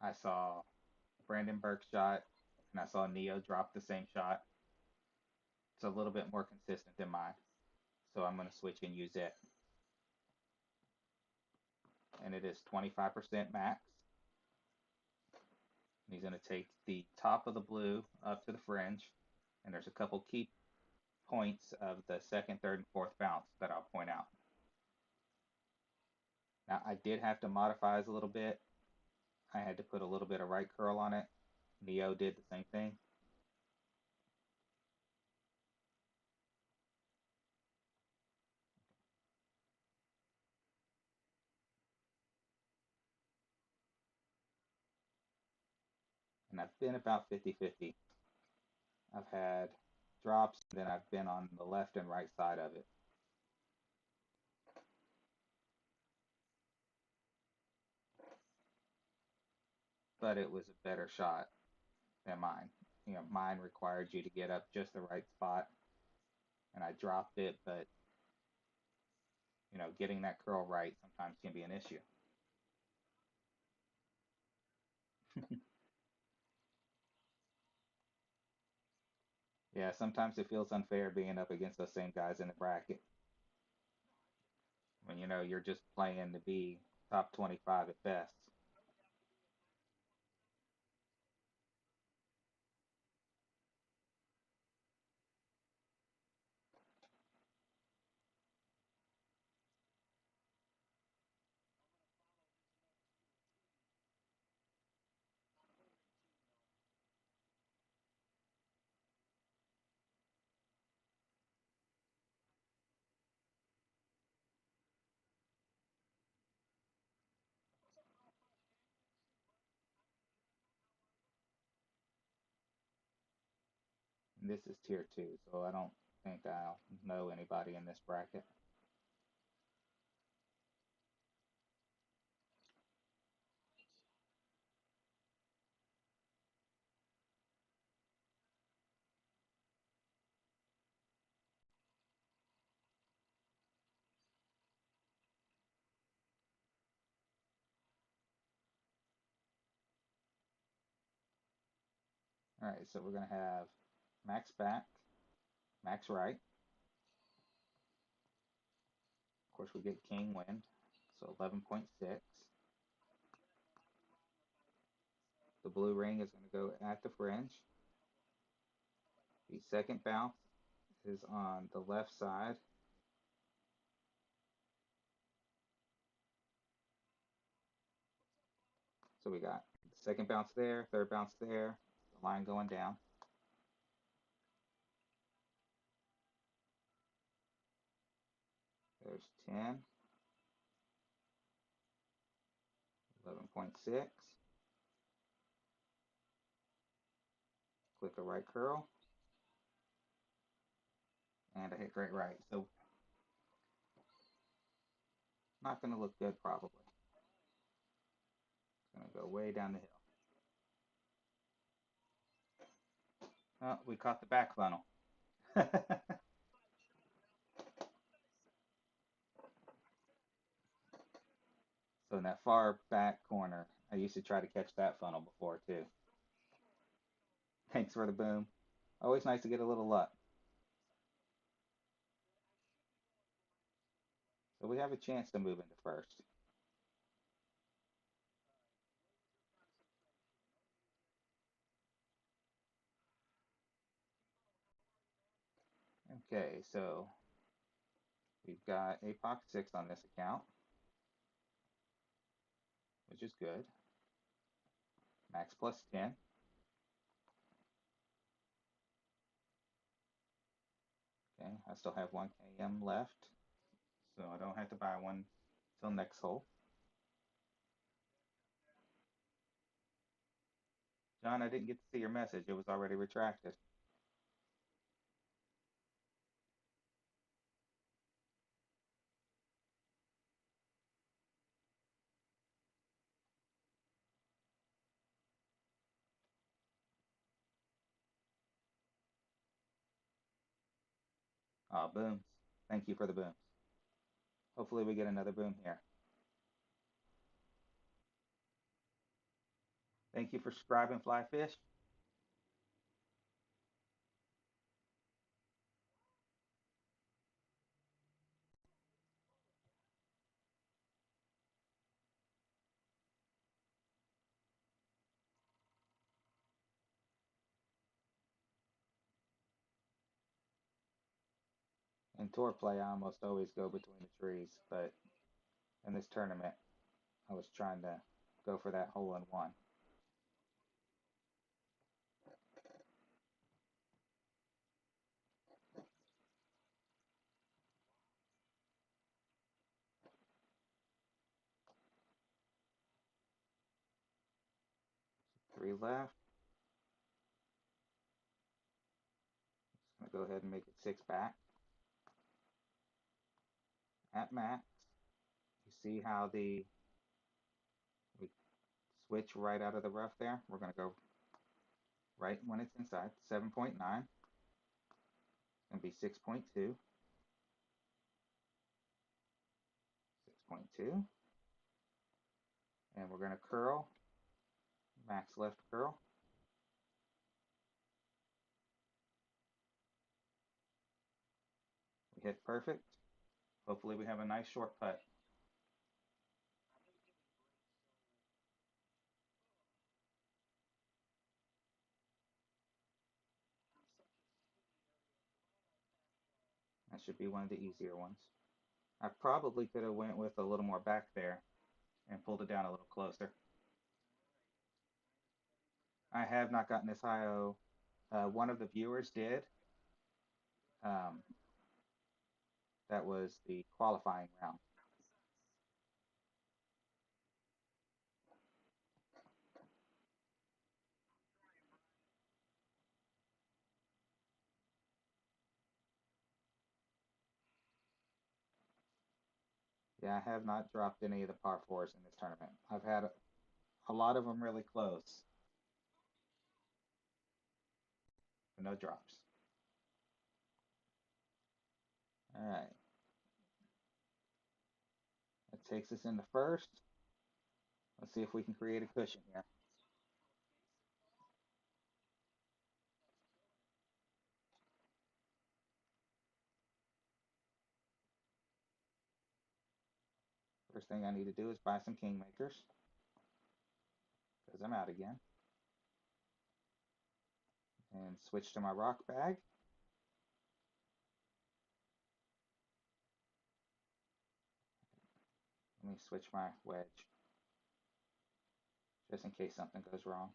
I saw Brandon Burke shot, and I saw Neo drop the same shot. It's a little bit more consistent than mine, so I'm going to switch and use it. And it is 25% max. And he's going to take the top of the blue up to the fringe, and there's a couple key points of the second, third, and fourth bounce that I'll point out. Now, I did have to modify a little bit. I had to put a little bit of right curl on it. Neo did the same thing. And I've been about 50-50. I've had drops, and then I've been on the left and right side of it. But it was a better shot than mine. You know, mine required you to get up just the right spot, and I dropped it, but getting that curl right sometimes can be an issue. Yeah, sometimes it feels unfair being up against those same guys in the bracket when you're just playing to be top 25 at best. this is tier 2, so I don't think I'll know anybody in this bracket. All right, so we're going to have max back, max right. Of course, we get king wind, so 11.6. The blue ring is going to go at the fringe. The second bounce is on the left side. So we got the second bounce there, third bounce there, the line going down. There's 10, 11.6. Click a right curl, and I hit great right. So not going to look good probably. It's going to go way down the hill. Oh, we caught the back funnel. So in that far back corner, I used to try to catch that funnel before too. Thanks for the boom. Always nice to get a little luck. So we have a chance to move into first. Okay, so we've got APOC 6 on this account, which is good. Max plus 10. Okay, I still have 1 KM left, so I don't have to buy one till next hole. John, I didn't get to see your message. It was already retracted. Ah, booms. Thank you for the booms. Hopefully we get another boom here. Thank you for subscribing, Flyfish. In tour play, I almost always go between the trees, but in this tournament, I was trying to go for that hole in one. Three left. Just gonna go ahead and make it six back. At max, you see how we switch right out of the rough there? We're gonna go right when it's inside. 7.9. Gonna be 6.2. 6.2. And we're gonna curl. Max left curl. We hit perfect. Hopefully we have a nice short putt. That should be one of the easier ones. I probably could have went with a little more back there and pulled it down a little closer. I have not gotten this high O. One of the viewers did. Um, that was the qualifying round. Yeah, I have not dropped any of the par fours in this tournament. I've had a lot of them really close, but no drops. All right, that takes us into first. Let's see if we can create a cushion here. First thing I need to do is buy some kingmakers because I'm out again, and switch to my rock bag. Let me switch my wedge just in case something goes wrong.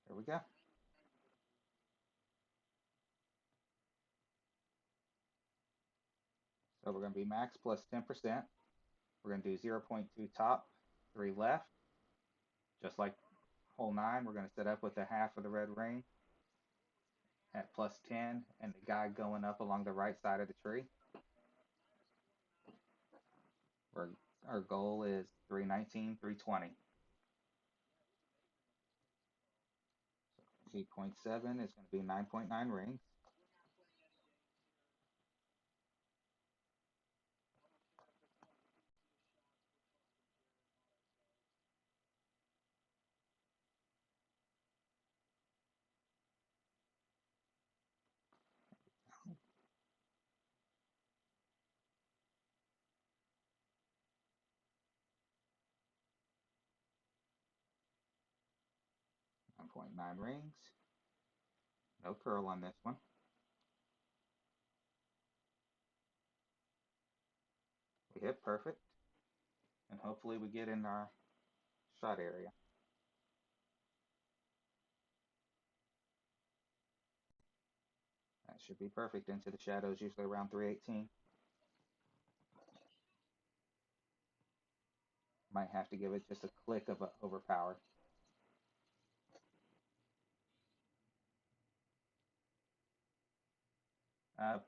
Here we go. So we're going to be max plus 10%. We're going to do 0.2 top, 3 left, just like hole 9. We're going to set up with a half of the red ring at plus 10 and the guy going up along the right side of the tree. Our goal is 319, 320. So 8.7 is going to be 9.9 rings. Oh, 9.9 rings. No curl on this one. We hit perfect, and hopefully we get in our shot area. That should be perfect into the shadows, usually around 318. Might have to give it just a click of overpower.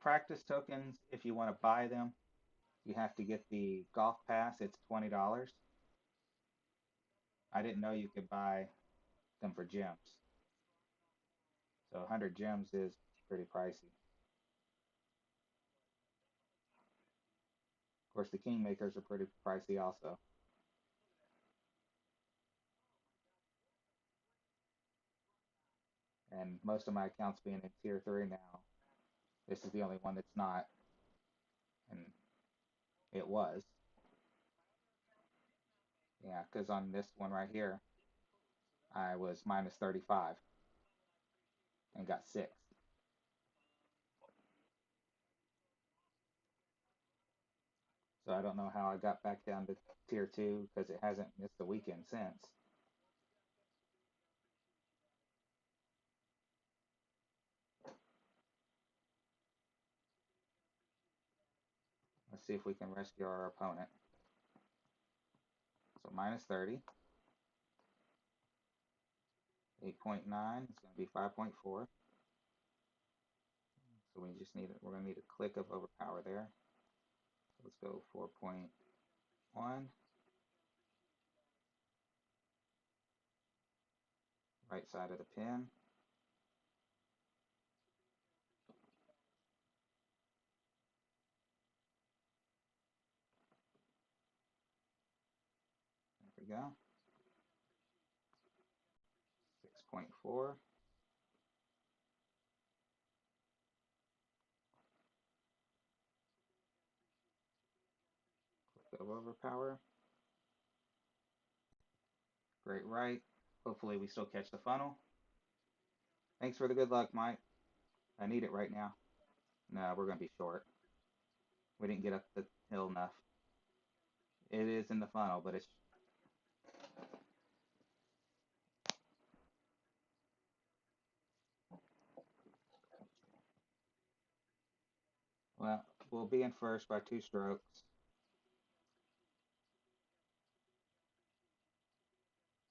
Practice tokens, if you want to buy them, you have to get the golf pass. It's $20. I didn't know you could buy them for gems. So 100 gems is pretty pricey. Of course, the kingmakers are pretty pricey also. And most of my accounts being in tier 3 now, this is the only one that's not, and it was. Yeah, because on this one right here, I was minus 35 and got 6. So I don't know how I got back down to tier 2 because it hasn't missed a weekend since. Let's see if we can rescue our opponent. So minus 30, 8.9 is going to be 5.4. So we're going to need a click of overpower there. So let's go 4.1, right side of the pin. There we go. 6.4. Click of overpower. Great right. Hopefully we still catch the funnel. Thanks for the good luck, Mike. I need it right now. No, we're going to be short. We didn't get up the hill enough. It is in the funnel, but it's, well, we'll be in first by 2 strokes.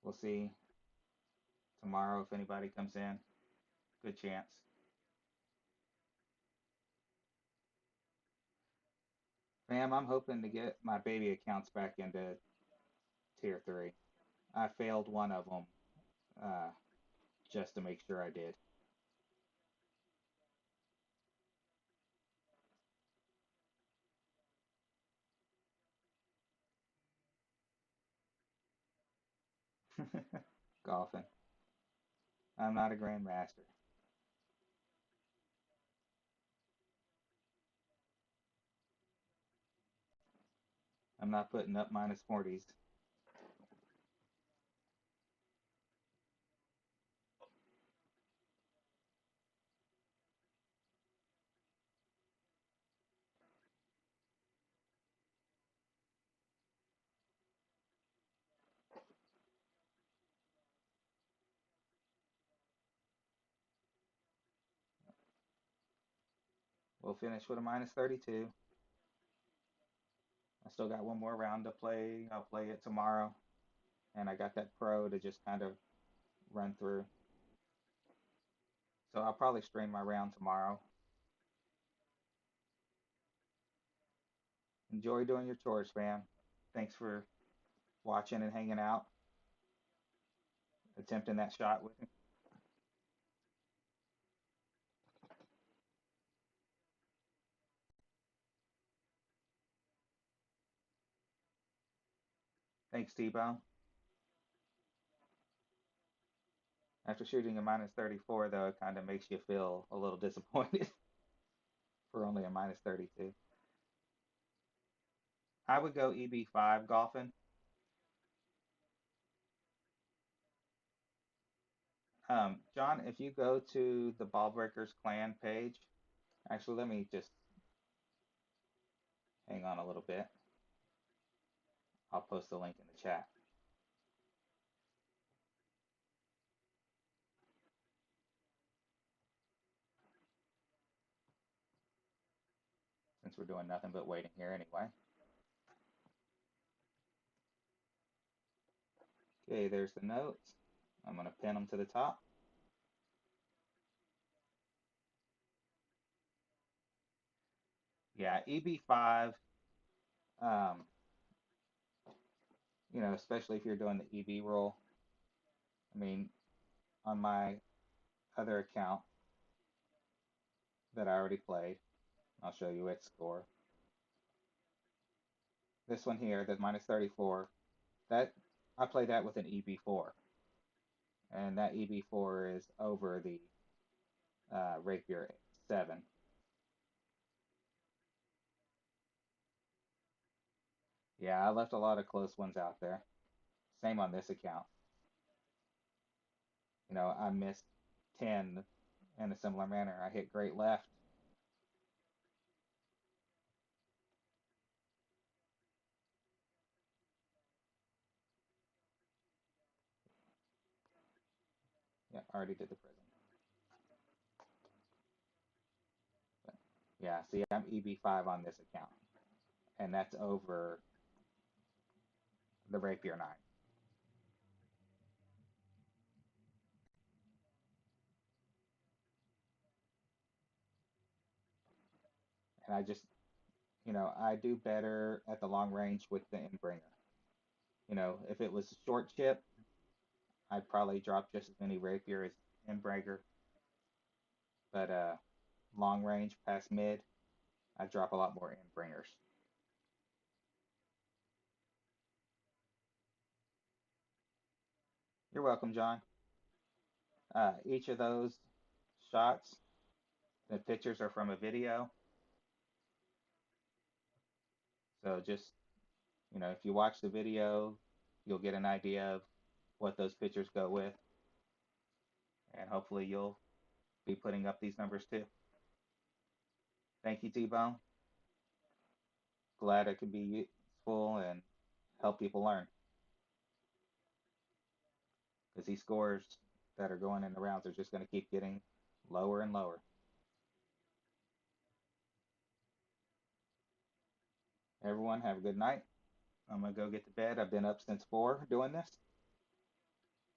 We'll see tomorrow if anybody comes in. Good chance. Fam, I'm hoping to get my baby accounts back into tier 3. I failed one of them uh, just to make sure I did. Golfing. I'm not a grandmaster. I'm not putting up minus 40s. We'll finish with a minus 32. I still got one more round to play. I'll play it tomorrow. And I got that pro to just kind of run through. So I'll probably stream my round tomorrow. Enjoy doing your chores, fam. Thanks for watching and hanging out, attempting that shot with me. Thanks, T-Bone. After shooting a minus 34, though, it kind of makes you feel a little disappointed for only a minus 32. I would go EB5 golfing. John, if you go to the Ball Breakers clan page, actually, let me just hang on a little bit. I'll post the link in the chat since we're doing nothing but waiting here anyway. Okay, there's the notes. I'm going to pin them to the top. Yeah, EB5, um, especially if you're doing the EB roll. I mean, on my other account that I already played, I'll show you its score. This one here, the minus 34, that I played that with an EB4, and that EB4 is over the Rapier 7. Yeah, I left a lot of close ones out there. Same on this account. I missed 10 in a similar manner. I hit great left. Yeah, already did the prism. But yeah, see, I'm EB5 on this account, and that's over the Rapier 9. And I do better at the long range with the Endbringer. If it was a short chip, I'd probably drop just as many Rapier as Endbringer. But long range past mid, I drop a lot more Endbringers. You're welcome, John. Each of those shots, the pictures are from a video. So just, if you watch the video, you'll get an idea of what those pictures go with. And hopefully you'll be putting up these numbers too. Thank you, T-Bone. Glad it could be useful and help people learn. Because these scores that are going in the rounds are just going to keep getting lower and lower. Everyone, have a good night. I'm going to go get to bed. I've been up since 4 doing this.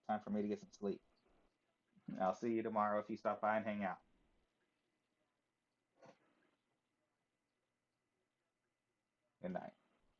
Time for me to get some sleep. I'll see you tomorrow if you stop by and hang out. Good night.